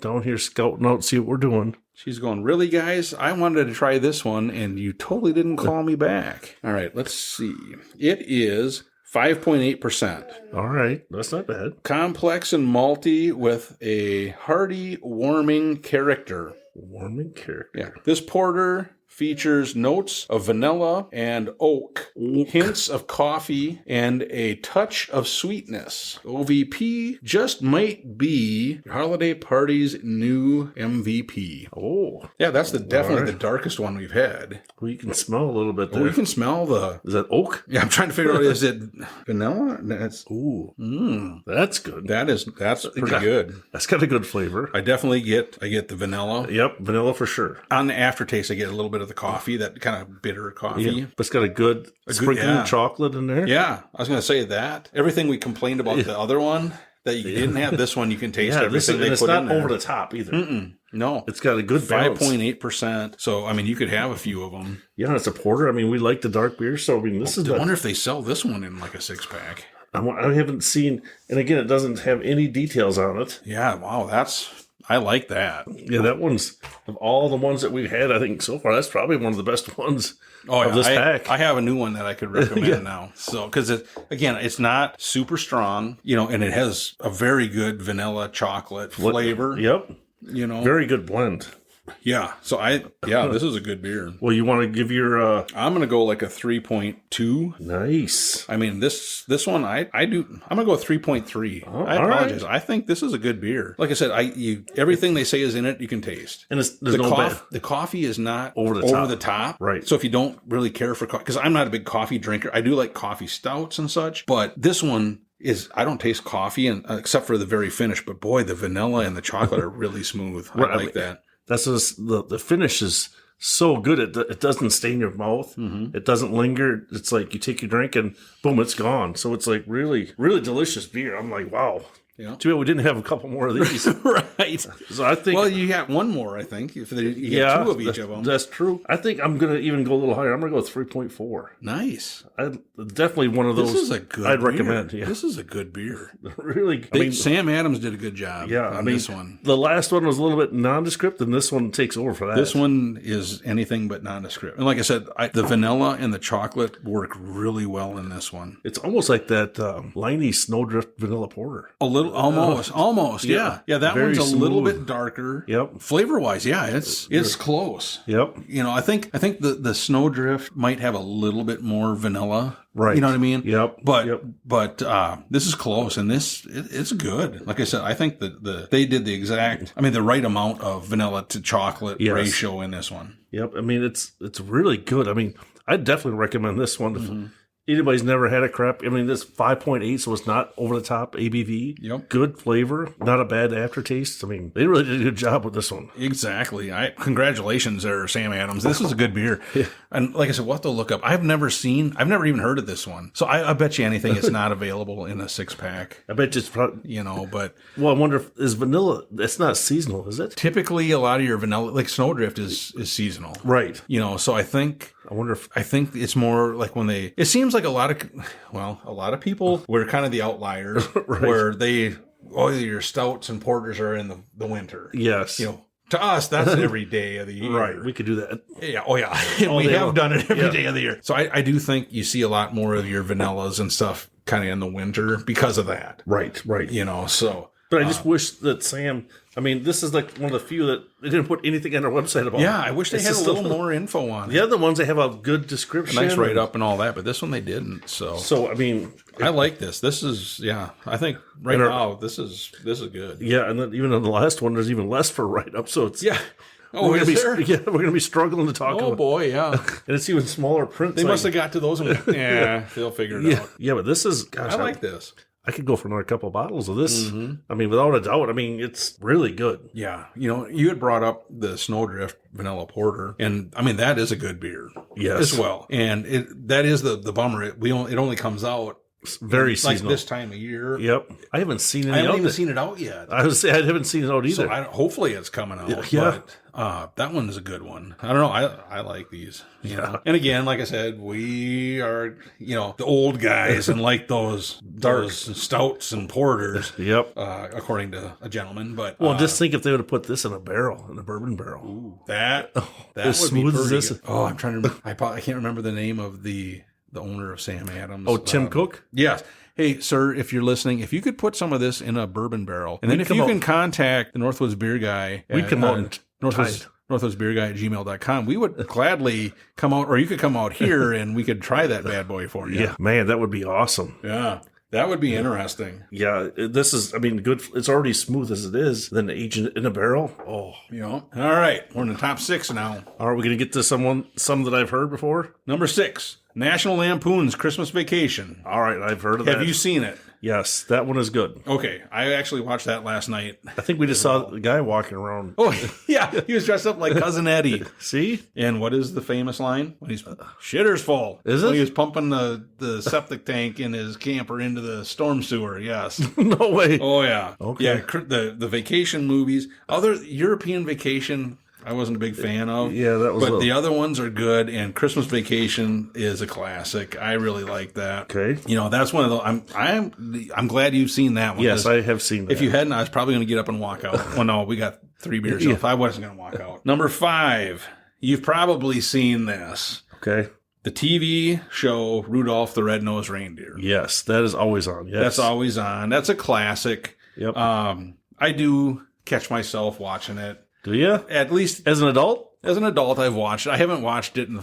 Down here scouting out, see what we're doing. She's going, really, guys? I wanted to try this one, and you totally didn't call me back. All right, let's see. It is 5.8%. All right, that's not bad. Complex and malty with a hearty, warming character. Warming character. Yeah. This porter features notes of vanilla and oak, hints of coffee, and a touch of sweetness. OVP just might be your holiday party's new MVP. Oh. Yeah, that's definitely the darkest one we've had. Well, you can smell a little bit there. Oh, you can smell the... Is that oak? Yeah, I'm trying to figure out, is it vanilla? That's... Ooh. That's good. That's pretty good. That's got a good flavor. I definitely get the vanilla. Yep, vanilla for sure. On the aftertaste, I get a little bit of the coffee, that kind of bitter coffee. Yeah, but it's got a good sprinkling of chocolate in there. Yeah, I was going to say that. Everything we complained about the other one, that you didn't have, this one you can taste everything they put in there. It's not over the top either. No. It's got a good balance. 5.8%. So, I mean, you could have a few of them. Yeah, it's a porter. I mean, we like the dark beer, so I mean, this is... I wonder if they sell this one in like a 6-pack. I haven't seen... And again, it doesn't have any details on it. Yeah, wow, I like that. Yeah, that one's... Of all the ones that we've had, I think so far, that's probably one of the best ones of this pack. I have a new one that I could recommend now. So, because it's not super strong, and it has a very good vanilla chocolate flavor. Yep. Very good blend. Yeah. So this is a good beer. Well, you want to give your... I'm going to go like a 3.2. Nice. I mean, this one, I'm going to go 3.3. I apologize. Right. I think this is a good beer. Like I said, everything they say is in it, you can taste. And the coffee is not over the top. Right. So if you don't really care for coffee, because I'm not a big coffee drinker. I do like coffee stouts and such, but this one I don't taste coffee except for the very finish, but boy, the vanilla and the chocolate are really smooth. I like that. That's just, the finish is so good. It doesn't stain your mouth. It doesn't linger. It's like you take your drink and boom, it's gone. So it's like really, really delicious beer. I'm like, wow. Yeah. Too bad we didn't have a couple more of these. Right. So I think... Well, you got one more, I think. You get 2 of each of them. That's true. I think I'm going to even go a little higher. I'm going to go 3.4. Nice. Definitely one of those. This is a good I'd beer. recommend. Yeah. This is a good beer. Really. Sam Adams did a good job on this one. The last one was a little bit nondescript, and this one takes over for that. This one is anything but nondescript. And like I said, the vanilla and the chocolate work really well in this one. It's almost like that Liney Snowdrift Vanilla Porter. A little, almost, yeah. Yeah, that one's a little bit darker. Yep. Flavor-wise, yeah, it's close. Yep. I think the Snowdrift might have a little bit more vanilla. Right. You know what I mean? Yep. But this is close, and it's good. Like I said, I think they did the right amount of vanilla to chocolate ratio in this one. Yep. I mean, it's really good. I mean, I'd definitely recommend this one. If anybody's never had a crap, I mean, this 5.8, so it's not over the top ABV. Yep. Good flavor, not a bad aftertaste. I mean, they really did a good job with this one. Exactly. Congratulations there, Sam Adams. This is a good beer. Yeah. And like I said, we'll have to look up. I've never even heard of this one. So I bet you anything it's not available in a 6-pack. I bet you it's probably, but. Well, I wonder if is vanilla, it's not seasonal, is it? Typically, a lot of your vanilla, like Snowdrift is seasonal. Right. So I think it's more like it seems like a lot of people were kind of the outliers right. where your stouts and porters are in the winter. Yes. To us, that's every day of the year. Right. We could do that. Yeah. Oh, yeah. We have done it every day of the year. So I do think you see a lot more of your vanillas and stuff kind of in the winter because of that. Right. Right. So. But I just wish that Sam... I mean, this is like one of the few that they didn't put anything on their website about. Yeah, I wish they had a little more info on it. The other ones, they have a good description. A nice write-up and all that, but this one they didn't. So I mean... I like this. This is, I think now, this is good. Yeah, and then even on the last one, there's even less for a write-up, so it's... Yeah. Oh, we're going to be struggling to talk about. Oh, boy, yeah. And it's even smaller print. They must have got to those and they'll figure it out. Yeah, but this is... Gosh, I like this. I could go for another couple of bottles of this. I mean, without a doubt. I mean, it's really good. Yeah. You had brought up the Snowdrift Vanilla Porter, and I mean, that is a good beer. Yes. As well. And that is the bummer. It only comes out very seasonal. Like this time of year. Yep. I haven't seen it I haven't even seen it out yet. I would say I haven't seen it out either. So hopefully it's coming out. Yeah. But that one is a good one. I don't know. I like these. Yeah. And again, like I said, we are, the old guys and like those stouts and porters. Yep. According to a gentleman. But just think if they would have put this in a bourbon barrel. Ooh, that would smooth be as pretty this. Good. Oh, I'm trying to remember. I can't remember the name of the owner of Sam Adams. Oh, Tim Cook? Yes. Hey, sir, if you're listening, if you could put some of this in a bourbon barrel, and then if you can contact the Northwoods Beer Guy, we come out and NorthwoodsBeerGuy@gmail.com. We would gladly come out, or you could come out here and we could try that bad boy for you. Yeah, man, that would be awesome. Yeah. That would be interesting. Yeah, this is, I mean, good. It's already smooth as it is. Then age it in a barrel. Oh, Yeah. All right. We're in the top 6 now. are we going to get to some that I've heard before? Number 6, National Lampoon's Christmas Vacation. All right, I've heard of that. Have you seen it? Yes, that one is good. Okay. I actually watched that last night. I think we just saw the guy walking around. Oh, yeah. He was dressed up like Cousin Eddie. See? And what is the famous line? When he's shitter's full. Is it? When he was pumping the septic tank in his camper into the storm sewer. Yes. No way. Oh, yeah. Okay. Yeah. The vacation movies. Other European Vacation, I wasn't a big fan of. Yeah, that was But the other ones are good, and Christmas Vacation is a classic. I really like that. Okay. You know, that's one of the. I'm glad you've seen that one. Yes, I have seen that. If you hadn't, I was probably going to get up and walk out. Well, no, we got 3 beers. So if I wasn't going to walk out. Number 5, you've probably seen this. Okay. The TV show Rudolph the Red-Nosed Reindeer. Yes, that is always on. Yes. That's always on. That's a classic. Yep. I do catch myself watching it. Do you? At least As an adult? as an adult, I've watched it. I haven't watched it in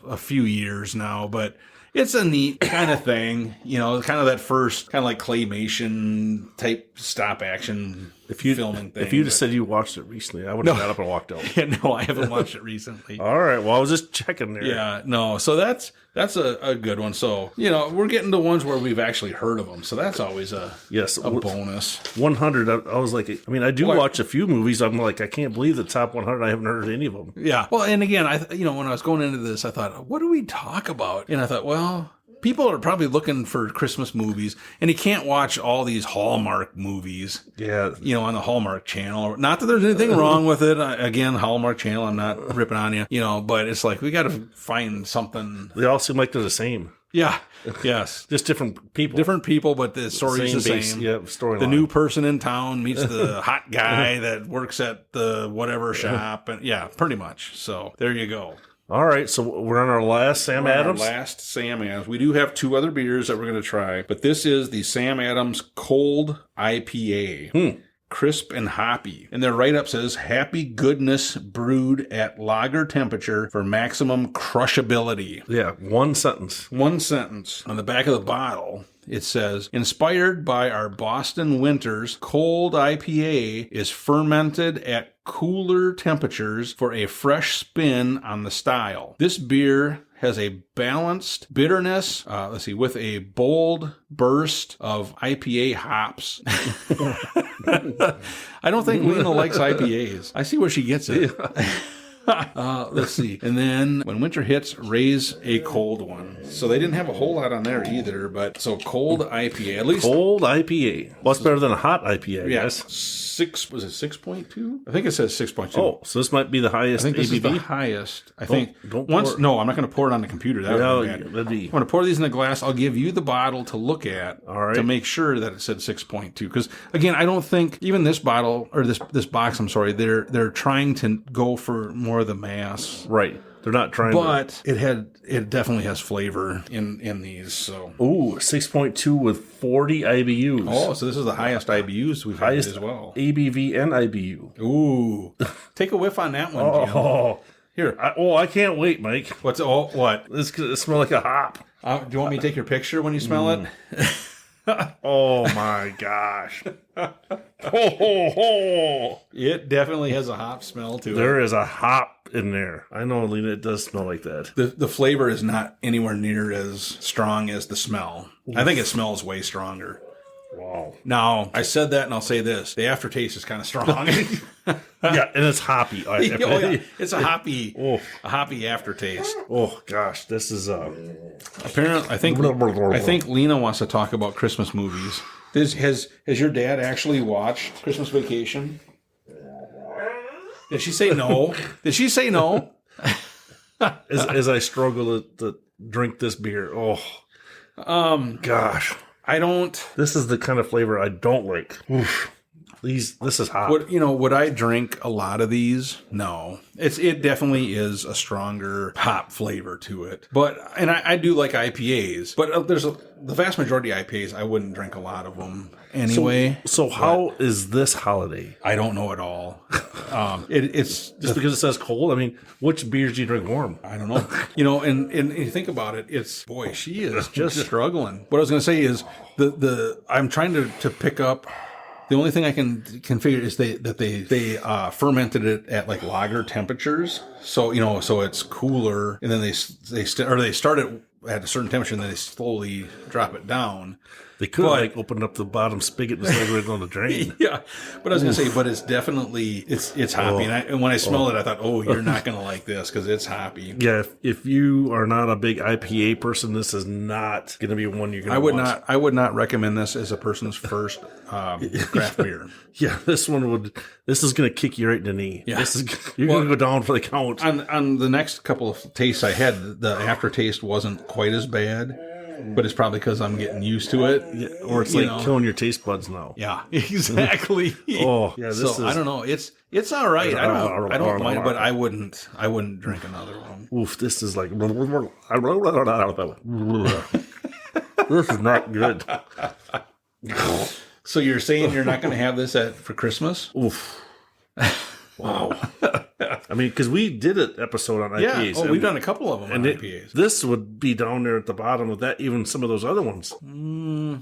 a few years now, but it's a neat kind of thing. You know, kind of that first kind of like claymation type stop action filming thing. If you just said you watched it recently, I would have got up and walked out. Yeah, no, I haven't watched it recently. All right. Well, I was just checking there. Yeah, no. So that's a good one. So, you know, we're getting to ones where we've actually heard of them. So that's always a bonus. 100. I was like, I mean, I do watch a few movies. I'm like, I can't believe the top 100. I haven't heard any of them. Yeah. Well, and again, when I was going into this, I thought, what do we talk about? And I thought, well, people are probably looking for Christmas movies, and you can't watch all these Hallmark movies, Yeah. you know, on the Hallmark channel. Not that there's anything wrong with it. Again, Hallmark channel, I'm not ripping on you, you know, but it's like, we got to find something. They all seem like they're the same. Yeah. Yes. Just different people. Different people, but the story's the same. Yeah, storyline. The new person in town meets the hot guy that works at the whatever shop. And yeah, pretty much. So there you go. All right, so we're on our last Sam Adams. Our last Sam Adams. We do have 2 other beers that we're going to try, but this is the Sam Adams Cold IPA. Crisp and hoppy. And their write-up says, happy goodness brewed at lager temperature for maximum crushability. Yeah, one sentence. One sentence. On the back of the bottle, it says, inspired by our Boston winters, Cold IPA is fermented at cooler temperatures for a fresh spin on the style. This beer has a balanced bitterness, with a bold burst of IPA hops. I don't think Lena likes IPAs. I see where she gets it. Let's see. And then when winter hits, raise a cold one. So they didn't have a whole lot on there either, but so cold IPA, at least. Cold IPA. Well, it's better than a hot IPA, I guess. 6.2? I think it says 6.2. Oh, so this might be the highest I think this ABV? is the highest. I think. Don't once. pour it. No, I'm not going to pour it on the computer. That would be bad. That'd be... I'm going to pour these in a glass. I'll give you the bottle to look at to make sure that it said 6.2. Because again, I don't think even this bottle or this box. I'm sorry. They're trying to go for more of the mass. Right. They're not trying but it definitely has flavor in these. So Ooh, 6.2 with 40 IBUs. Oh, so this is the highest IBUs we've had as well. ABV and IBU. Ooh. Take a whiff on that one, Jim. Oh. Here. I can't wait, Mike. What? This could smell like a hop. Do you want me to take your picture when you smell it? Oh my gosh. It definitely has a hop smell to it. There is a hop in there. I know, Alina, it does smell like that. The flavor is not anywhere near as strong as the smell. I think it smells way stronger. Wow. Now, I said that and I'll say this. The aftertaste is kind of strong. Yeah, and it's hoppy. Oh, yeah. It's a hoppy aftertaste. Oh gosh, this is apparently I think Lena wants to talk about Christmas movies. Has your dad actually watched Christmas Vacation? Did she say no? Did she say no? as I struggle to drink this beer. Oh. Gosh. I don't. This is the kind of flavor I don't like. Oof. This is hot. Would I drink a lot of these? No. It definitely is a stronger hop flavor to it. But I do like IPAs, but the vast majority of IPAs I wouldn't drink a lot of them anyway. So how is this holiday? I don't know at all. It's just because it says cold. I mean, which beers do you drink warm? I don't know. And you think about it, she is just struggling. What I was going to say is I'm trying to pick up. The only thing I can figure is they fermented it at like lager temperatures. So so it's cooler, and then they start it at a certain temperature, and then they slowly drop it down. They could have opened up the bottom spigot and slid it on the drain. Yeah, but I was going to say, but it's definitely it's hoppy, and when I smelled it, I thought, you're not going to like this because it's hoppy. Yeah, if you are not a big IPA person, this is not going to be one you're going to want. I would not recommend this as a person's first craft beer. Yeah, this is going to kick you right in the knee. Yeah. You're going to go down for the count. On the next couple of tastes I had, the aftertaste wasn't quite as bad. But it's probably because I'm getting used to it. Yeah, or it's killing your taste buds now. Yeah, exactly. Yeah, I don't know. It's all right. I don't mind, but I wouldn't drink another one. Oof, this is like this is not good. So you're saying you're not going to have this for Christmas? Oof. Wow. I mean, because we did an episode on IPAs. Yeah, we've done a couple of them on IPAs. This would be down there at the bottom of that, even some of those other ones.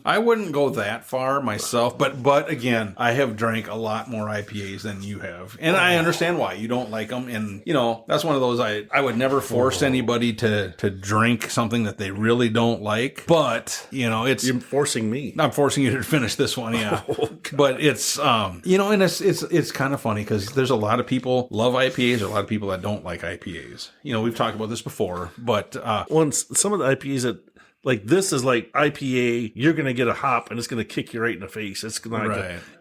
I wouldn't go that far myself, but again, I have drank a lot more IPAs than you have. And I understand why. You don't like them, and, that's one of those, I would never force anybody to drink something that they really don't like, but, it's... You're forcing me. I'm forcing you to finish this one, yeah. But it's, and it's kind of funny, because there's a lot of people love IPAs, or a lot of people that don't like IPAs. We've talked about this before, but some of the IPAs that like this is like IPA, you're gonna get a hop and it's gonna kick you right in the face. It's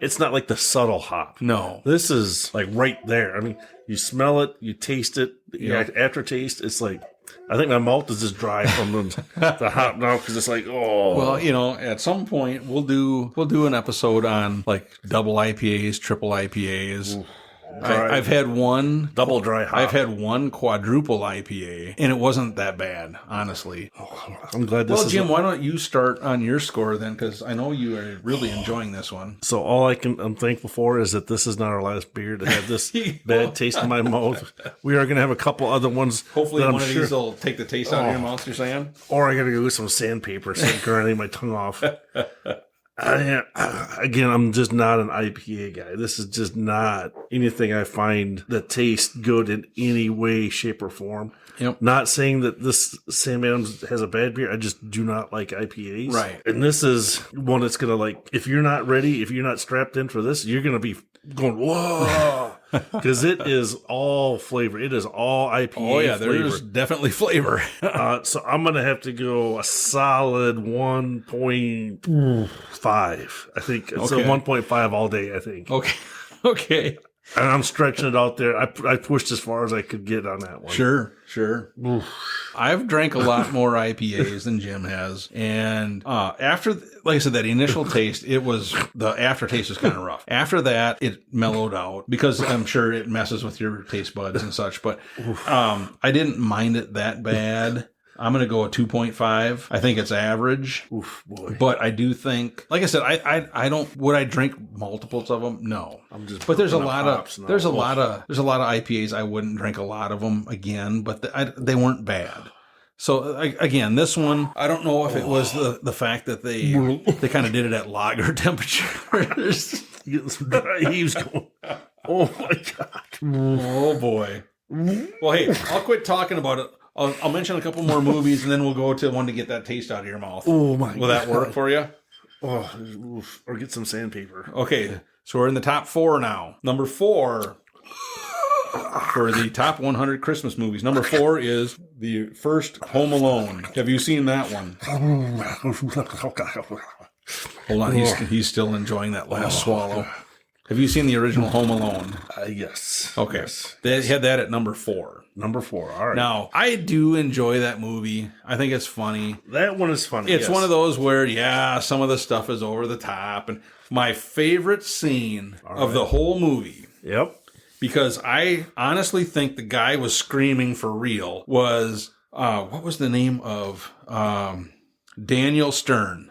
it's not like the subtle hop. No, this is like right there. I mean, you smell it, you taste it. Yep. Aftertaste, it's like, I think my mouth is just dry from the hop now, because it's like, Well, at some point we'll do an episode on like double IPAs, triple IPAs. Ooh. I've had one double dry hop. I've had one quadruple IPA, and it wasn't that bad, honestly. I'm glad this is... Well, Jim, why don't you start on your score then, because I know you are really enjoying this one. So all I'm thankful for is that this is not our last beer to have this bad taste in my mouth. We are going to have a couple other ones. Hopefully one of these will take the taste out of your mouth, you're saying? Or I got to go with some sandpaper so grinding my tongue off. Again, I'm just not an IPA guy. This is just not anything I find that tastes good in any way, shape, or form. Yep. Not saying that this Sam Adams has a bad beer. I just do not like IPAs. Right. And this is one that's going to, like, if you're not ready, if you're not strapped in for this, you're going to be going, whoa. Because it is all flavor. It is all IPA flavor. Oh, yeah, there's definitely flavor. So I'm going to have to go a solid 1.5. I think it's a 1.5 all day, I think. Okay. And I'm stretching it out there. I pushed as far as I could get on that one. Sure. Oof. I've drank a lot more IPAs than Jim has. And after, like I said, that initial taste, the aftertaste was kind of rough. After that, it mellowed out, because I'm sure it messes with your taste buds and such. But I didn't mind it that bad. I'm going to go a 2.5. I think it's average. Oof, boy. But I do think, like I said, I don't, would I drink multiples of them? No. But there's a lot of IPAs. I wouldn't drink a lot of them again, but they weren't bad. So again, this one, I don't know if it was the fact that they kind of did it at lager temperatures. Getting some dry heaves going. Oh my God. Oh boy. Well, hey, I'll quit talking about it. I'll mention a couple more movies, and then we'll go to one to get that taste out of your mouth. Oh my God. Will that work for you? Oh, or get some sandpaper. Okay, so we're in the top 4 now. Number 4 for the top 100 Christmas movies. Number 4 is the first Home Alone. Have you seen that one? Hold on, he's still enjoying that last swallow. Have you seen the original Home Alone? Yes. Okay. Yes. They had that at number 4. Number 4. All right. Now, I do enjoy that movie. I think it's funny. That one is funny. It's one of those where, some of the stuff is over the top. And my favorite scene of the whole movie, because I honestly think the guy was screaming for real, was, what was the name of Daniel Stern?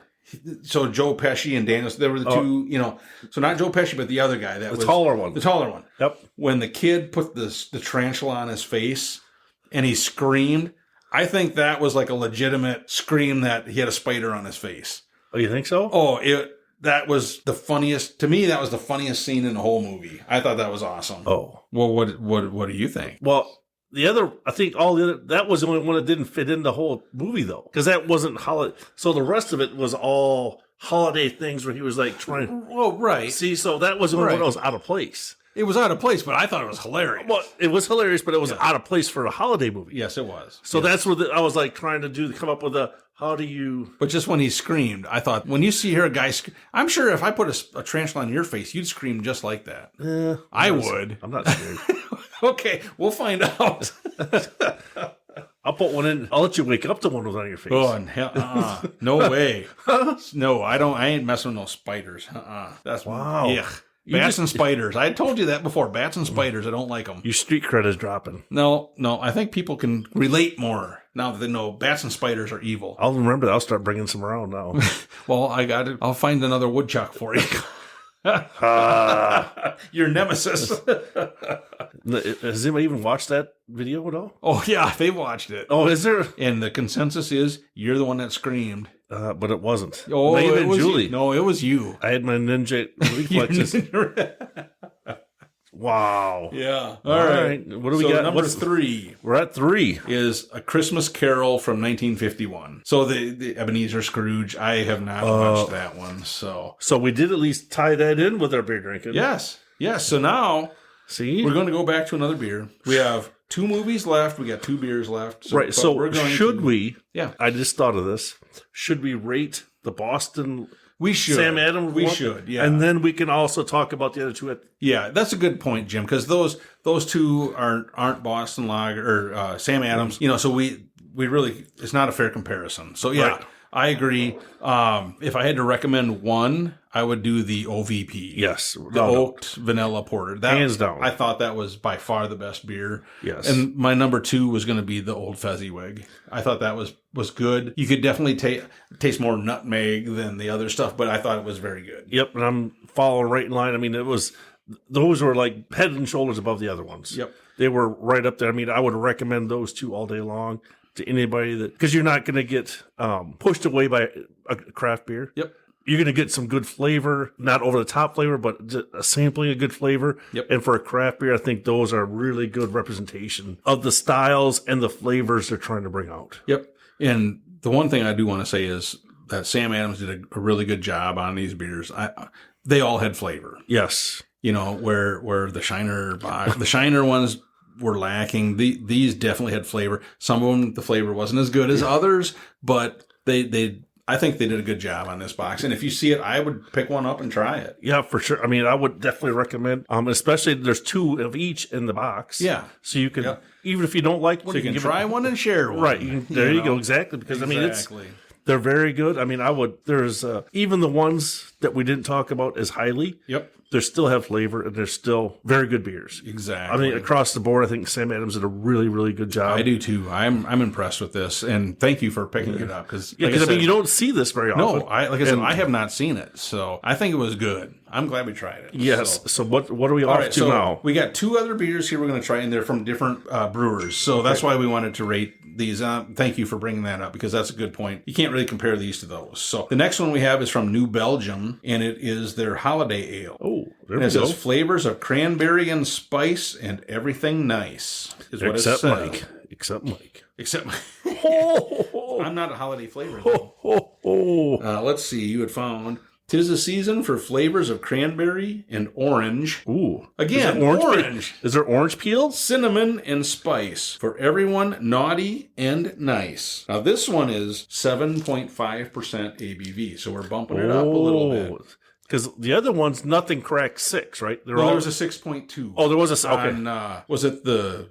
So Joe Pesci and Daniel, they were the two, so not Joe Pesci, but the other guy. The taller one. The taller one. Yep. When the kid put the tarantula on his face and he screamed, I think that was like a legitimate scream that he had a spider on his face. Oh, you think so? Oh, that was the funniest, to me, that was the funniest scene in the whole movie. I thought that was awesome. Oh. Well, what do you think? Well, I think that was the only one that didn't fit in the whole movie, though. Because that wasn't holiday. So the rest of it was all holiday things where he was like trying. Well, right. See, so that was the only one that was out of place. It was out of place, but I thought it was hilarious. Well, it was hilarious, but it was out of place for a holiday movie. Yes, it was. So that's where I was like trying to come up with how do you... But just when he screamed, I thought, when you see a guy... I'm sure if I put a tarantula on your face, you'd scream just like that. I would. I'm not scared. Okay, we'll find out. I'll put one in. I'll let you wake up to one with on your face. Oh, and hell, no way. No, I ain't messing with no spiders. That's wow. Yeah. Bats and spiders. I told you that before. Bats and spiders. I don't like them. Your street cred is dropping. No. I think people can relate more now that they know bats and spiders are evil. I'll remember that. I'll start bringing some around now. Well, I got it. I'll find another woodchuck for you. Your nemesis. Has anybody even watched that video at all? Oh, yeah. They watched it. Oh, is there? And the consensus is you're the one that screamed. But it wasn't. Oh, it was Julie. You. No, it was you. I had my ninja reflexes. Wow. Yeah. All right. What do we got? Number 3. We're at 3. Is A Christmas Carol from 1951. So the Ebenezer Scrooge. I have not watched that one. So we did at least tie that in with our beer drinking. Yes. So now we're going to go back to another beer. We have 2 movies left. We got 2 beers left. So, right. So should we? Yeah. I just thought of this. Should we rate the Boston? We should. Sam Adams. We should. Yeah. And then we can also talk about the other 2. Yeah, that's a good point, Jim, because those 2 aren't Boston Lager or Sam Adams. So we really, it's not a fair comparison. So yeah. Right. I agree. If I had to recommend one, I would do the OVP. Yes. The oaked vanilla porter. Hands down. I thought that was by far the best beer. Yes. And my number 2 was going to be the Old Fezziwig. I thought that was good. You could definitely taste more nutmeg than the other stuff, but I thought it was very good. Yep. And I'm following right in line. I mean, those were like head and shoulders above the other ones. Yep. They were right up there. I mean, I would recommend those 2 all day long to anybody because you're not going to get pushed away by a craft beer. Yep. You're going to get some good flavor, not over the top flavor, but just a sampling of good flavor. Yep. And for a craft beer, I think those are really good representation of the styles and the flavors they're trying to bring out. Yep. And the one thing I do want to say is that Sam Adams did a really good job on these beers. They all had flavor. Yes. Where the Shiner ones were lacking. These definitely had flavor. Some of them, the flavor wasn't as good as others, but I think they did a good job on this box. And if you see it, I would pick one up and try it. Yeah, for sure. I mean, I would definitely recommend, especially there's 2 of each in the box. Yeah. So you can, even if you don't like one, so you can try one and share one. Right. There you go. Exactly. Because they're very good. I mean, there's even the ones that we didn't talk about as highly. Yep. They still have flavor, and they're still very good beers. Exactly. I mean, across the board, I think Sam Adams did a really, really good job. I do too. I'm impressed with this, and thank you for picking it up because I mean, you don't see this very often. No, I said, I have not seen it, so I think it was good. I'm glad we tried it. Yes. So what are we off to now? We got 2 other beers here we're going to try, and they're from different brewers. So that's why we wanted to rate these. Thank you for bringing that up because that's a good point. You can't really compare these to those. So the next one we have is from New Belgium, and it is their Holiday Ale. Oh, there and we it go. says flavors of cranberry and spice and everything nice. Is what Except it says. Mike. Except Mike. Except Oh, I'm not a holiday flavor. Though. Let's see. You had found 'tis the season for flavors of cranberry and orange. Ooh. Again, orange. Is there orange peel? Cinnamon and spice for everyone naughty and nice. Now this one is 7.5% ABV, so we're bumping it up a little bit. Because the other ones, nothing cracked 6, right? There was a 6.2. Oh, there was a... Okay. Was it the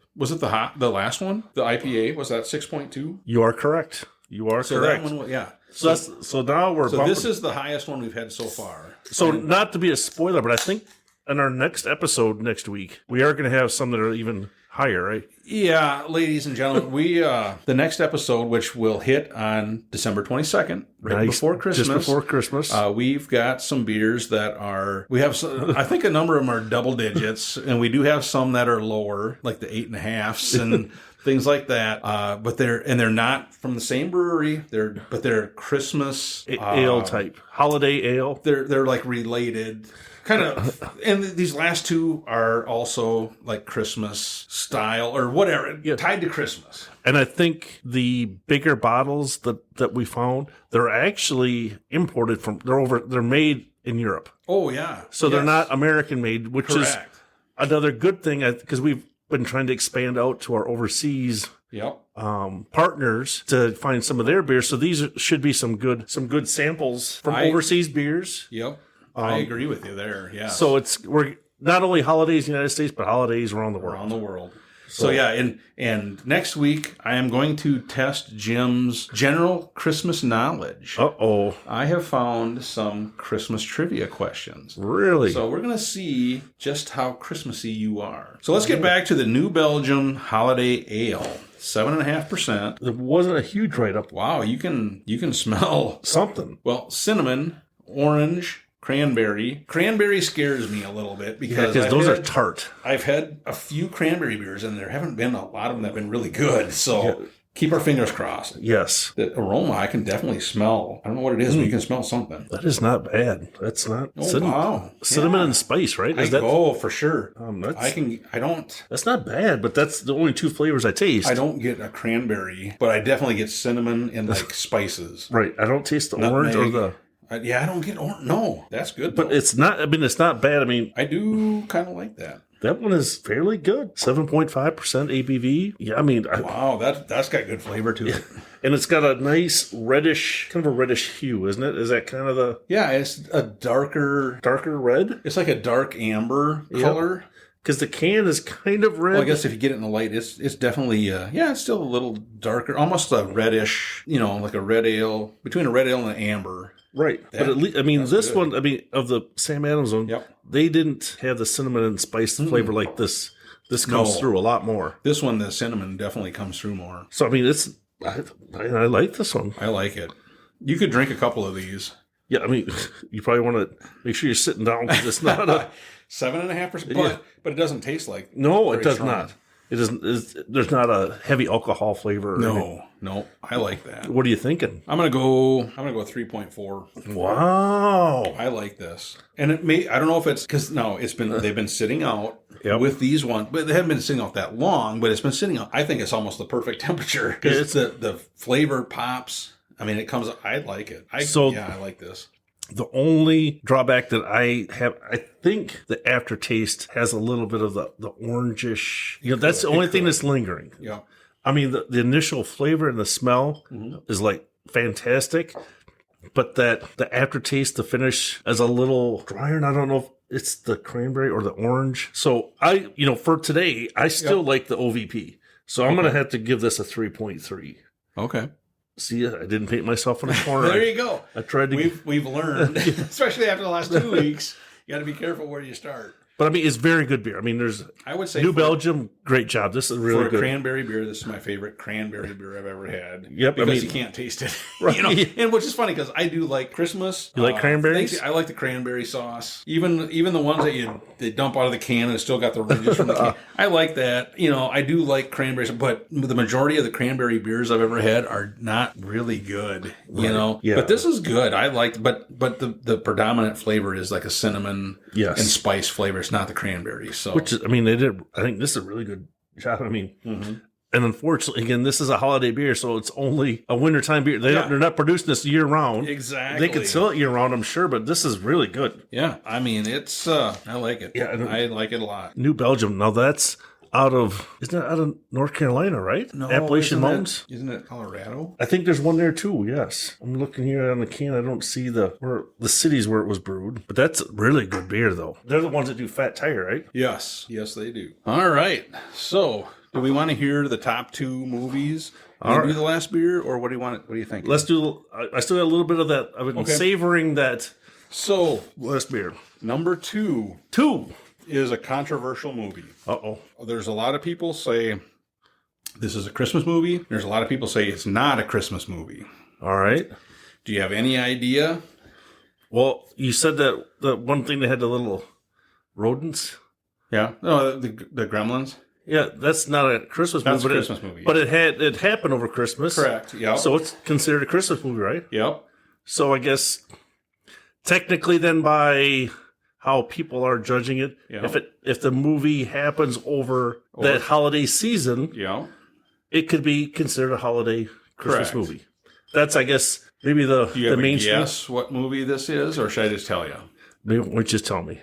last one? The IPA? Was that 6.2? You are correct. So that one, yeah. So now we're... So this is the highest one we've had so far. So not to be a spoiler, but I think in our next episode next week, we are going to have some that are even higher, right? Yeah, ladies and gentlemen, we the next episode, which will hit on December 22nd, before Christmas. Just before Christmas. We've got some beers that I think a number of them are double digits, and we do have some that are lower, like the 8.5s and things like that. But they're not from the same brewery. They're Christmas ale type, holiday ale. They're like related. Kind of, and these last two are also like Christmas style or whatever, tied to Christmas. And I think the bigger bottles that we found, they're actually imported they're made in Europe. Oh, yeah. So they're not American made, which is another good thing because we've been trying to expand out to our overseas partners to find some of their beers. So these should be some good samples from overseas beers. Yep. I agree with you there. Yeah. So we're not only holidays in the United States, but holidays around the world. So yeah, and next week I am going to test Jim's general Christmas knowledge. I have found some Christmas trivia questions. Really? So we're gonna see just how Christmassy you are. So let's get back to the New Belgium Holiday Ale. 7.5%. It wasn't a huge write-up. Wow, you can smell something. Well, cinnamon, orange, cranberry. Cranberry scares me a little bit because those are tart. I've had a few cranberry beers and there haven't been a lot of them that have been really good. So keep our fingers crossed. Yes. The aroma I can definitely smell. I don't know what it is, but you can smell something. That is not bad. That's not cinnamon and spice, right? For sure. That's not bad, but that's the only two flavors I taste. I don't get a cranberry, but I definitely get cinnamon and like spices. Right. I don't taste the orange or the... I don't get orange. No, that's good. But it's not bad. I mean, I do kind of like that. That one is fairly good. 7.5% ABV. Yeah, I mean... Wow, that's got good flavor to it. And it's got a nice reddish hue, isn't it? Is that kind of the... Yeah, it's a darker red. It's like a dark amber color. Because the can is kind of red. Well, I guess if you get it in the light, it's definitely, it's still a little darker. Almost a reddish, like a red ale, between a red ale and an amber. Right. But at least, this good one, of the Sam Adams one, they didn't have the cinnamon and spice flavor like this. This comes through a lot more. This one, the cinnamon definitely comes through more. So, I like this one. I like it. You could drink a couple of these. Yeah, you probably want to make sure you're sitting down because it's not a... 7.5%, but it doesn't taste like... No, it does not. It isn't. There's not a heavy alcohol flavor. No, I like that. What are you thinking? I'm gonna go 3.4. Wow, I like this, and it may. I don't know if it's because they've been sitting out with these ones, but they haven't been sitting out that long. But it's been sitting out. I think it's almost the perfect temperature because the flavor pops. It comes. I like it. I like this. The only drawback that I have, I think the aftertaste has a little bit of the orangish. That's the only thing that's lingering. Yeah. The initial flavor and the smell is like fantastic, but the aftertaste, the finish is a little drier. And I don't know if it's the cranberry or the orange. So for today, I still like the OVP. So I'm going to have to give this a 3.3. Okay. See, I didn't paint myself in a corner. There you go. I tried to. We've learned, especially after the last 2 weeks. You got to be careful where you start. But it's very good beer. I would say New Belgium, great job. This is really good. For a cranberry beer, this is my favorite cranberry beer I've ever had. Yep, because you can't taste it, right? And which is funny because I do like Christmas. You like cranberries? I like the cranberry sauce. Even the ones that they dump out of the can and it's still got the ridges from the can. I like that. I do like cranberries, but the majority of the cranberry beers I've ever had are not really good. Yeah. But this is good. I like, but the predominant flavor is like a cinnamon and spice flavor. It's not the cranberry. So, which is, they did. I think this is a really good job. And unfortunately, again, this is a holiday beer, so it's only a wintertime beer. They're not producing this year round. Exactly. They can sell it year round, I'm sure, but this is really good. Yeah, it's. I like it. Yeah, I like it a lot. New Belgium. Now that's isn't that out of North Carolina, right? No, Appalachian Mountains? Isn't it Colorado? I think there's one there too, yes. I'm looking here on the can. I don't see the cities where it was brewed. But that's really good beer, though. They're the ones that do Fat Tire, right? Yes. Yes, they do. All right. So, do we want to hear the top 2 movies? Do the last beer, or what do you want? What do you think? Let's do. I still got a little bit of that. I've been savoring that. So, Last beer. number 2 is a controversial movie. Uh-oh. There's a lot of people say this is a Christmas movie. There's a lot of people say it's not a Christmas movie. All right. Do you have any idea? Well, you said that the one thing that had the little rodents. Yeah. No, the gremlins. Yeah, that's not a Christmas movie. That's a Christmas movie. But it happened over Christmas. Correct. Yeah. So it's considered a Christmas movie, right? Yep. So I guess technically then by how people are judging it, if the movie happens over that holiday season, it could be considered a holiday Christmas movie. That's, I guess, maybe the main. Do you guess what movie this is, or should I just tell you? Maybe why don't you just tell me?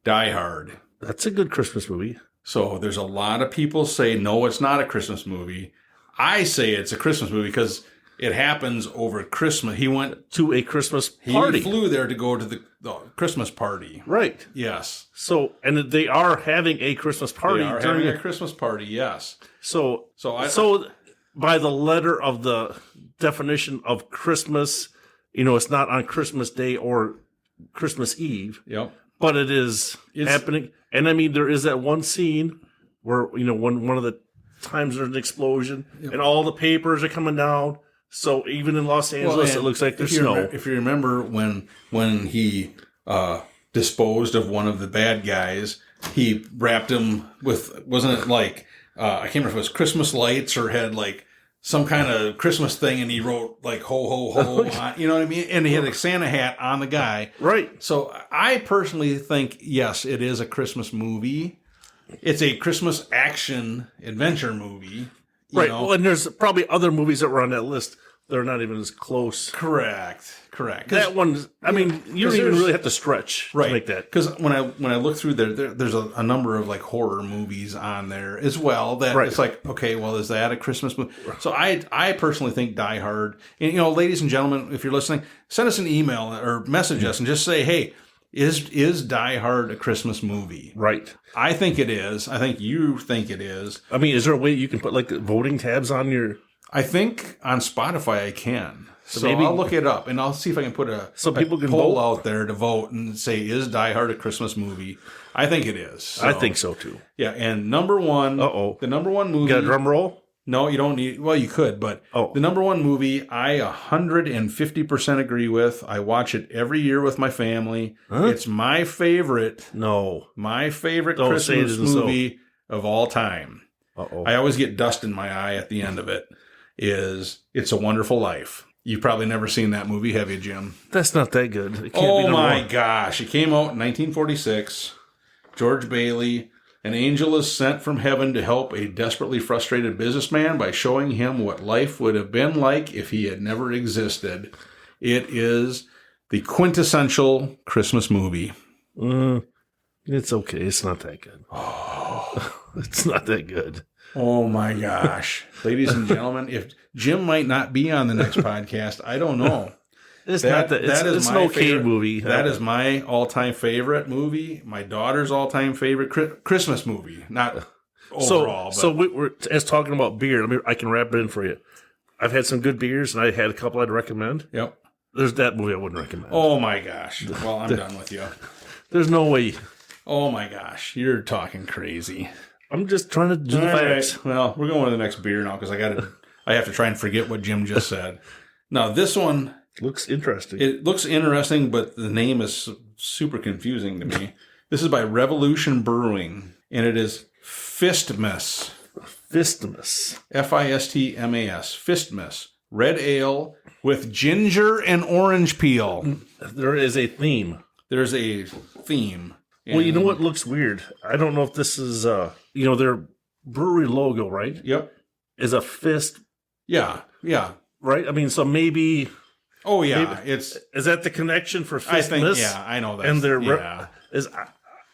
Die Hard. That's a good Christmas movie. So there's a lot of people say, no, it's not a Christmas movie. I say it's a Christmas movie because it happens over Christmas. He went to a Christmas party. He flew there to go to the Christmas party. Right. Yes. So, and they are having a Christmas party. They are having a Christmas party, yes. So by the letter of the definition of Christmas, it's not on Christmas Day or Christmas Eve. Yep. But it's happening. And I mean, there is that one scene where, when one of the times there's an explosion and all the papers are coming down. So even in Los Angeles, it looks like there's snow. If you remember when he disposed of one of the bad guys, he wrapped him with, wasn't it like, I can't remember if it was Christmas lights or had like some kind of Christmas thing, and he wrote like ho, ho, ho, you know what I mean? And he had a Santa hat on the guy. Right. So I personally think, yes, it is a Christmas movie. It's a Christmas action adventure movie. Right. Well, and there's probably other movies that were on that list that are not even as close. Correct. That one, I mean, you don't even really have to stretch to make that. Because when I look through there's a number of like horror movies on there as well that it's like, okay, well, is that a Christmas movie? So I personally think Die Hard. And, ladies and gentlemen, if you're listening, send us an email or message us and just say, hey, is Die Hard a Christmas movie? Right. I think it is. I think you think it is. I mean, is there a way you can put like voting tabs on your... I think on Spotify I can. So maybe I'll look it up and I'll see if I can put a people can poll vote out there to vote and say, is Die Hard a Christmas movie? I think it is. So, I think so too. Yeah, and number one, the number one movie. You got a drum roll? No, you don't need. Well, you could, but the number one movie, I 150% agree with. I watch it every year with my family. Huh? It's my favorite. No, my favorite Christmas movie of all time. I always get dust in my eye at the end of it. Is It's a Wonderful Life. You've probably never seen that movie, have you, Jim? That's not that good. It can't be my gosh. It came out in 1946. George Bailey. An angel is sent from heaven to help a desperately frustrated businessman by showing him what life would have been like if he had never existed. It is the quintessential Christmas movie. It's okay. It's not that good. It's not that good. Oh, my gosh. Ladies and gentlemen, if Jim might not be on the next podcast, I don't know. It's an okay movie. That is my all-time favorite movie. My daughter's all-time favorite Christmas movie. Not overall. So we're as talking about beer. I can wrap it in for you. I've had some good beers, and I had a couple I'd recommend. Yep. There's that movie I wouldn't recommend. Oh, my gosh. Well, I'm done with you. There's no way. Oh, my gosh. You're talking crazy. I'm just trying to do the facts. Right. Well, we're going to the next beer now because I have to try and forget what Jim just said. Now, this one looks interesting. It looks interesting, but the name is super confusing to me. This is by Revolution Brewing, and it is Fistmas. Fistmas. Fistmas. Fistmas. Red ale with ginger and orange peel. There is a theme. There's a theme. Well, you know what looks weird? I don't know if this is, their brewery logo, right? Yep. Is a fist. Yeah. Right? I mean, so maybe... Oh, yeah. Is that the connection for Fistmas? I think, I know that. And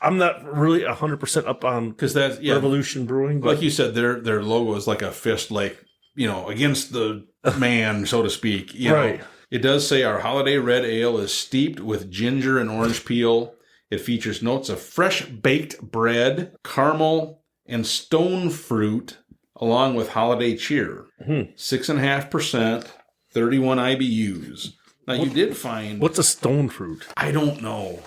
I'm not really 100% up on because that's Revolution Brewing, but like you said, their logo is like a fist, like against the man, so to speak. Right. It does say our holiday red ale is steeped with ginger and orange peel. It features notes of fresh baked bread, caramel, and stone fruit, along with holiday cheer. 6.5%, 31 IBUs. Now, you did find... What's a stone fruit? I don't know.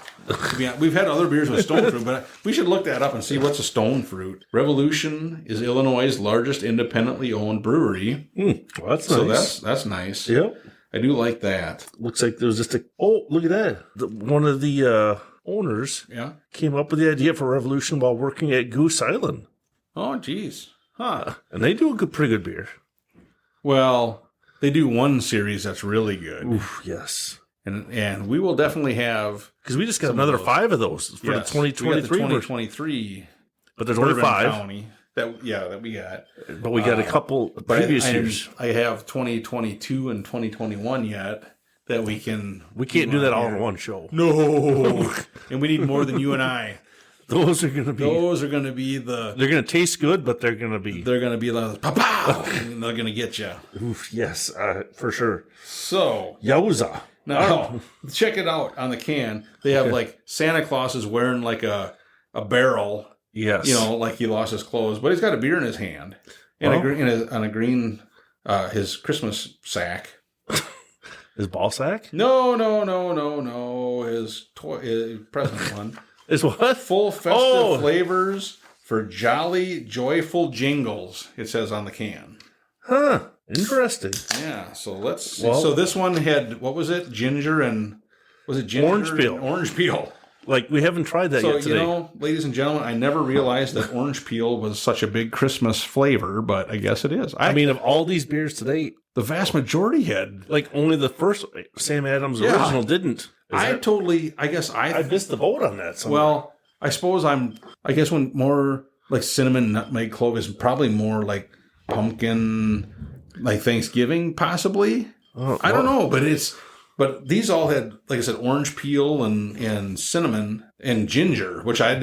We've had other beers with stone fruit, but we should look that up and see what's a stone fruit. Revolution is Illinois' largest independently owned brewery. Well, that's so nice. that's nice. Yep. I do like that. Looks like there was just look at that. One of the owners came up with the idea for Revolution while working at Goose Island. Oh, geez. Huh. And they do a pretty good beer. Well, they do one series that's really good. Oof, yes. And we will definitely have... Because we just got another 5 of those for the 2023 we got the 2023 but there's only 5. County that we got. But we got a couple previous years. I have 2022 and 2021 yet that we can... We can't do that all in one show. No. And we need more than you and I. Those are going to be the... They're going to taste good, but they're going to be... They're going to be the... Pow! And they're going to get you. Oof, yes, for sure. So... Yowza. Now, check it out on the can. They have like Santa Claus is wearing like a barrel. Yes. Like he lost his clothes, but he's got a beer in his hand and on a green his Christmas sack. His ball sack? No. His present one. Is what? Full festive flavors for jolly, joyful jingles. It says on the can. Huh. Interesting. Yeah. So let's see. So this one had, what was it? Ginger and was it ginger? Orange peel. Orange peel. Like, we haven't tried that yet today. So, ladies and gentlemen, I never realized that orange peel was such a big Christmas flavor, but I guess it is. I mean, of all these beers today, the vast majority had. Like, only the first Sam Adams original didn't. I guess I missed the boat on that somewhere. Well, I suppose I guess when more like cinnamon, nutmeg, clove is probably more like pumpkin, like Thanksgiving, possibly. I don't know, but these all had, like I said, orange peel and cinnamon and ginger, which I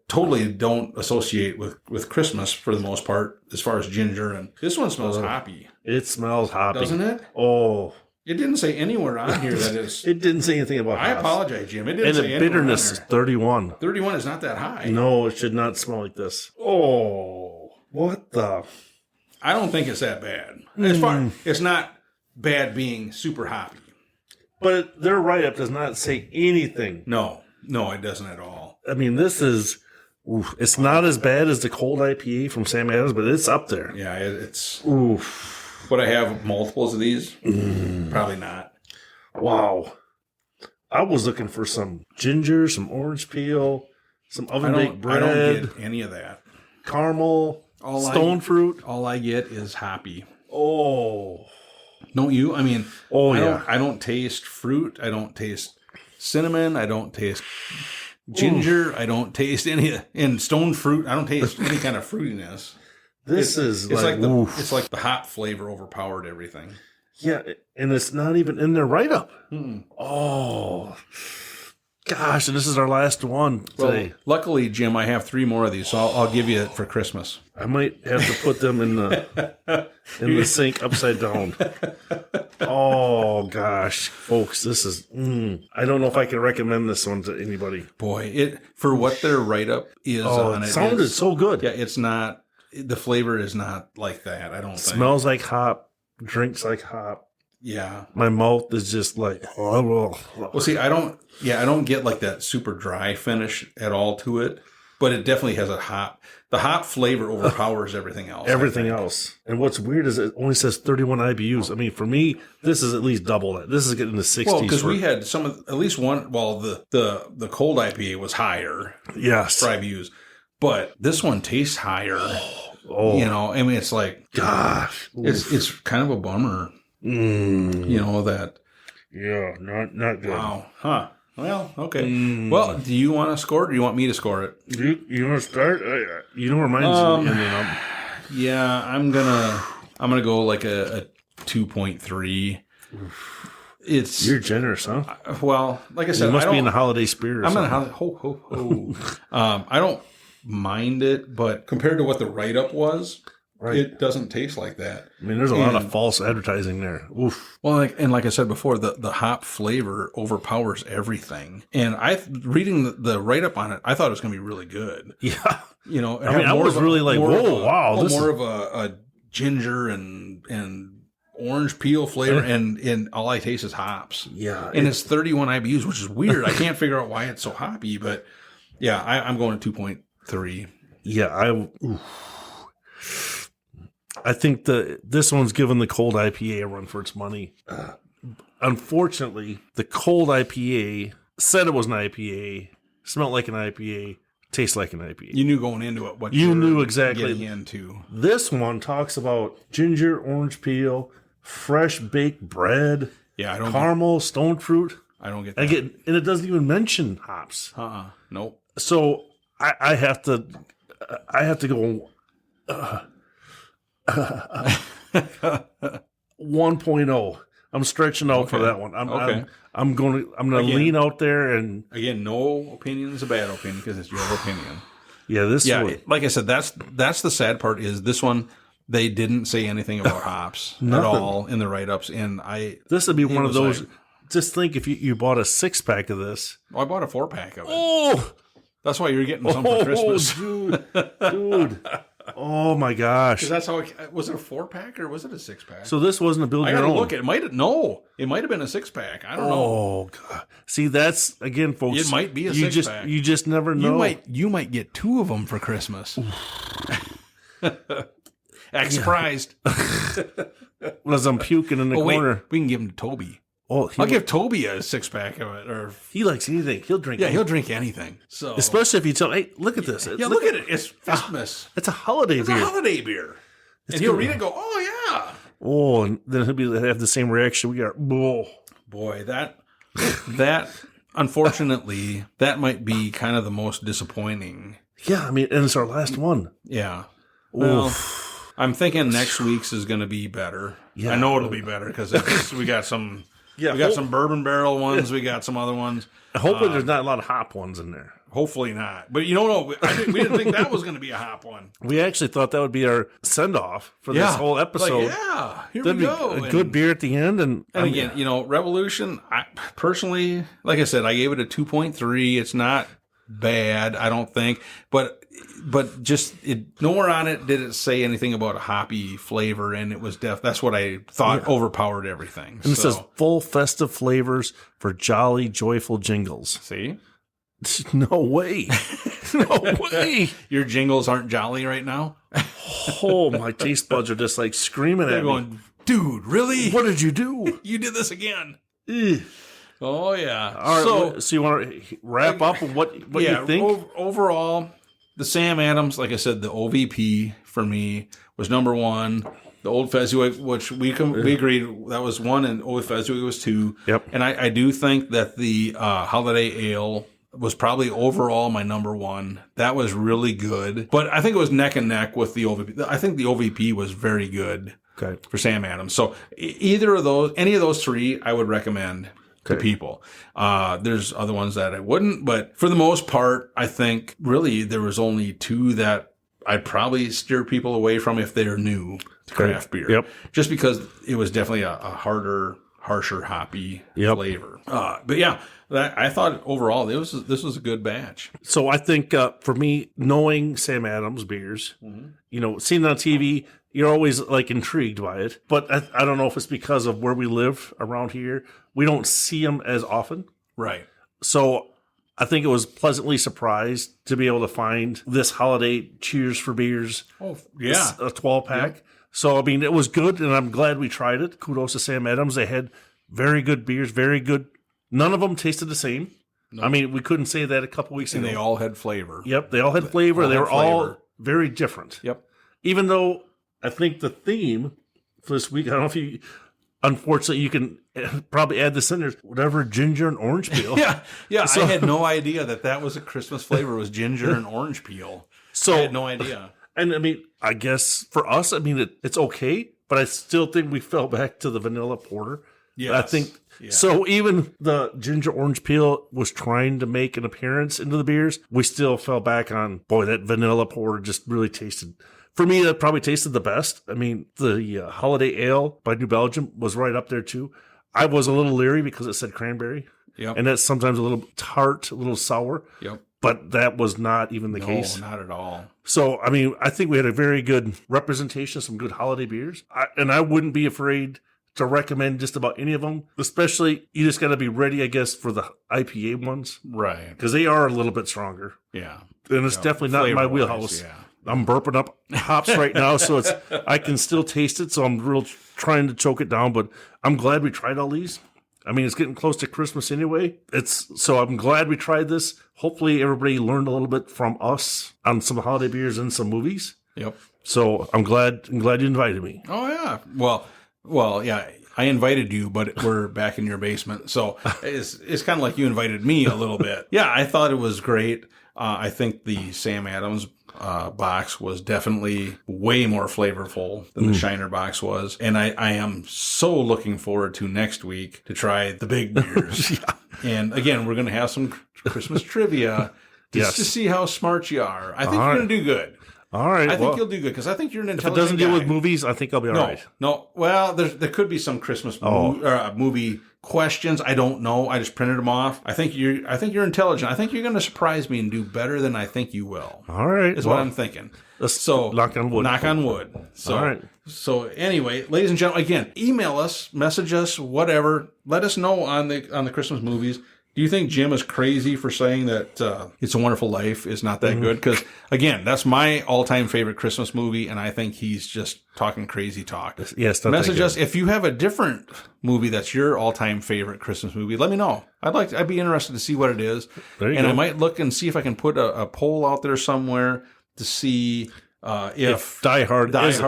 totally don't associate with Christmas for the most part, as far as ginger. And this one smells hoppy. It smells hoppy. Doesn't it? Oh. It didn't say anywhere on here that it's... It didn't say anything about I apologize, Jim. It didn't say anything. And the bitterness is 31. 31 is not that high. No, it should not smell like this. Oh. What the... I don't think it's that bad. It's not bad being super hoppy. But their write-up does not say anything. No, it doesn't at all. I mean, this is... it's not as bad as the Cold IPA from Sam Adams, but it's up there. Yeah, it's... Oof. Would I have multiples of these? Probably not. Wow. I was looking for some ginger, some orange peel, some oven-baked bread. I don't get any of that. Caramel, stone fruit. All I get is hoppy. Oh. Don't you? I mean, yeah. I don't taste fruit. I don't taste cinnamon. I don't taste ginger. I don't taste and stone fruit. I don't taste any kind of fruitiness. It's like the hop flavor overpowered everything. Yeah, and it's not even in their write-up. Oh, gosh, and this is our last one today. Well, luckily, Jim, I have 3 more of these, so I'll give you it for Christmas. I might have to put them in the sink upside down. Oh, gosh, folks, this is... I don't know if I can recommend this one to anybody. Boy, for what their write-up is on it. It sounded so good. Yeah, it's not... The flavor is not like that, I don't think. Smells like hop, drinks like hop. Yeah. My mouth is just like... Well, see, I don't get like that super dry finish at all to it, but it definitely has a hop. The hop flavor overpowers everything else. Everything else. And what's weird is it only says 31 IBUs. I mean, for me, this is at least double that. This is getting the 60s. Well, because we had at least one, the cold IPA was higher. Yes. For IBUs. But this one tastes higher. I mean, it's like, gosh, it's kind of a bummer. That. Yeah, not good. Wow. Huh. Well, okay. Well, do you want to score it or do you want me to score it? You want to start? You know where mine's ending up. Yeah, I'm gonna go like a 2.3. it's You're generous, huh? well, like I said, You must I be in don't, the holiday spirit. Or I'm in a something. holiday. Ho ho ho. I don't mind it, but compared to what the write up was, Right. it doesn't taste like that. I mean, there's a lot of false advertising there. Oof. Well, like I said before, the hop flavor overpowers everything. And reading the write up on it, I thought it was going to be really good. Yeah. You know, I mean, I was really like, whoa, wow, this more of a ginger and orange peel flavor, and all I taste is hops. Yeah. And it's 31 IBUs, which is weird. I can't figure out why it's so hoppy, but yeah, I'm going to 2.3. Yeah, I think this one's given the cold IPA a run for its money. Unfortunately, the cold IPA said it was an IPA, smelled like an IPA, tastes like an IPA. You knew going into it what You knew were exactly. getting into. This one talks about ginger, orange peel, fresh baked bread, Yeah, I don't caramel, stone fruit. I don't get that. And it doesn't even mention hops. Nope. So I have to go 1.0. I'm stretching out for that one. I'm going to lean out there and Again, no opinion is a bad opinion because it's your opinion. yeah, one. Like I said, that's the sad part is this one, they didn't say anything about hops at all in the write-ups. And This would be one of those. like- Just think if you bought a 6-pack of this. I bought a 4-pack of it. Oh, That's why you're getting some for Christmas. dude. Oh my gosh. Because that's how was it a 4-pack or was it a 6-pack? So this wasn't a build I your gotta own. look. It might have been a 6-pack. I don't know. Oh god. See, that's again, folks. It might be a you 6-pack. You just never know. You might get 2 of them for Christmas. Act surprised. As I'm puking in the corner. Wait, we can give him to Toby. Oh, I'll give Toby a 6-pack of it. Or he likes anything. He'll drink. yeah, it. he'll drink anything. So Especially if you tell, hey, look at this. yeah, look at it. It's Fistmas. It's a holiday It's beer. a holiday beer. And he'll read it and go, oh yeah. Oh, and then he'll have the same reaction we got. Oh. Boy, that unfortunately, that might be kind of the most disappointing. Yeah, I mean, and it's our last one. Yeah. Well, I'm thinking next week's is going to be better. Yeah. I know it'll be better because we got some. Yeah, we got some bourbon barrel ones. We got some other ones. Hopefully, there's not a lot of hop ones in there. Hopefully not. But you don't know. We didn't think that was going to be a hop one. We actually thought that would be our send off for this whole episode. Like, yeah, here That'd we be go. a good beer at the end. And again, Revolution. I personally, like I said, I gave it a 2.3. It's not bad, I don't think, but just nowhere on it did it say anything about a hoppy flavor, and it was that's what I thought overpowered everything. And it says full festive flavors for jolly, joyful jingles. See? No way. No way. Your jingles aren't jolly right now? Oh, my taste buds are just like screaming They're at going, me. dude, really? What did you do? You did this again. Ugh. Oh, yeah. All right, so you want to wrap up on what you think? Overall, the Sam Adams, like I said, the OVP for me was number 1. The Old Fezziwig, which we agreed that was 1, and Old Fezziwig was 2. Yep. And I do think that the Holiday Ale was probably overall my number 1. That was really good. But I think it was neck and neck with the OVP. I think the OVP was very good for Sam Adams. So either of those, any of those 3, I would recommend to people. There's other ones that I wouldn't, but for the most part, I think really there was only 2 that I'd probably steer people away from if they're new to craft beer. Yep. Just because it was definitely a harsher, hoppy flavor. But yeah, I thought overall this was a good batch. So I think for me, knowing Sam Adams beers, seeing it on TV, you're always like intrigued by it. But I don't know if it's because of where we live around here. We don't see them as often. Right. So I think it was pleasantly surprised to be able to find this holiday Cheers for Beers. Oh, yeah. A 12-pack. Yep. So, I mean, it was good, and I'm glad we tried it. Kudos to Sam Adams. They had very good beers, very good. None of them tasted the same. Nope. I mean, we couldn't say that a couple weeks ago. And they all had flavor. Yep, they all had flavor. They were all very different. Yep. Even though I think the theme for this week, I don't know if you, unfortunately, you can probably add this in there, whatever ginger and orange peel. Yeah. So, I had no idea that was a Christmas flavor, was ginger and orange peel. So I had no idea. And I mean, I guess for us, I mean, it's okay, but I still think we fell back to the vanilla porter. Yes. I think Yeah. so. Even the ginger orange peel was trying to make an appearance into the beers. We still fell back on, boy, that vanilla porter just really tasted. For me, that probably tasted the best. I mean, the Holiday Ale by New Belgium was right up there too. I was a little leery because it said cranberry. Yep. And that's sometimes a little tart, a little sour. Yep. But that was not even the case. No, not at all. So, I mean, I think we had a very good representation of some good holiday beers. And I wouldn't be afraid to recommend just about any of them. Especially, you just got to be ready, I guess, for the IPA ones. Right. Because they are a little bit stronger. Yeah. And it's definitely not in my Flavor-wise, wheelhouse. yeah. I'm burping up hops right now, so I can still taste it. So I'm real trying to choke it down. But I'm glad we tried all these. I mean, it's getting close to Christmas anyway. So I'm glad we tried this. Hopefully, everybody learned a little bit from us on some holiday beers and some movies. Yep. So I'm glad you invited me. Oh yeah. Well, yeah. I invited you, but we're back in your basement, so it's kind of like you invited me a little bit. Yeah, I thought it was great. I think the Sam Adams box was definitely way more flavorful than the Shiner box was. And I am so looking forward to next week to try the big beers. Yeah. And again, we're going to have some Christmas trivia just to see how smart you are. I think you're going to do good. All right. I think you'll do good because I think you're an intelligent If it doesn't deal guy. with movies, I think I'll be all right. No. Well, there could be some Christmas movie questions. I don't know. I just printed them off. I think you're intelligent. I think you're going to surprise me and do better than I think you will. All right. Is what I'm thinking. So knock on wood. Knock on wood. So, all right. So anyway, ladies and gentlemen, again, email us, message us, whatever. Let us know on the Christmas movies. Do you think Jim is crazy for saying that It's a Wonderful Life is not that good? Because, again, that's my all-time favorite Christmas movie, and I think he's just talking crazy talk. Yes, message us. If you have a different movie that's your all-time favorite Christmas movie, let me know. I'd be interested to see what it is. There you go. I might look and see if I can put a poll out there somewhere to see if Die Hard is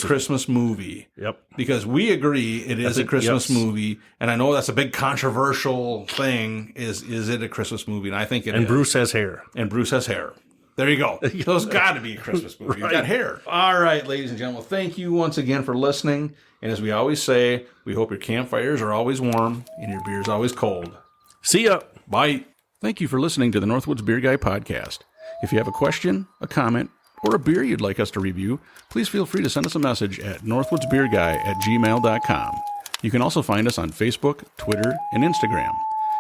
a Christmas movie. Yep. Because we agree it is a Christmas movie, and I know that's a big controversial thing. Is it a Christmas movie? And I think it is. And Bruce has hair. And Bruce has hair. There you go. So it's got to be a Christmas movie. Right. He's got hair. All right, ladies and gentlemen. Thank you once again for listening. And as we always say, we hope your campfires are always warm and your beer's always cold. See ya. Bye. Thank you for listening to the Northwoods Beer Guy podcast. If you have a question, a comment, or a beer you'd like us to review, please feel free to send us a message at northwoodsbeerguy@gmail.com. You can also find us on Facebook, Twitter, and Instagram.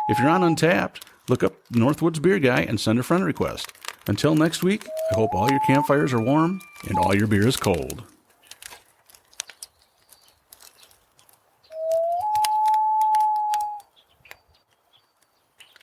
If you're on Untappd, look up Northwoods Beer Guy and send a friend request. Until next week, I hope all your campfires are warm and all your beer is cold.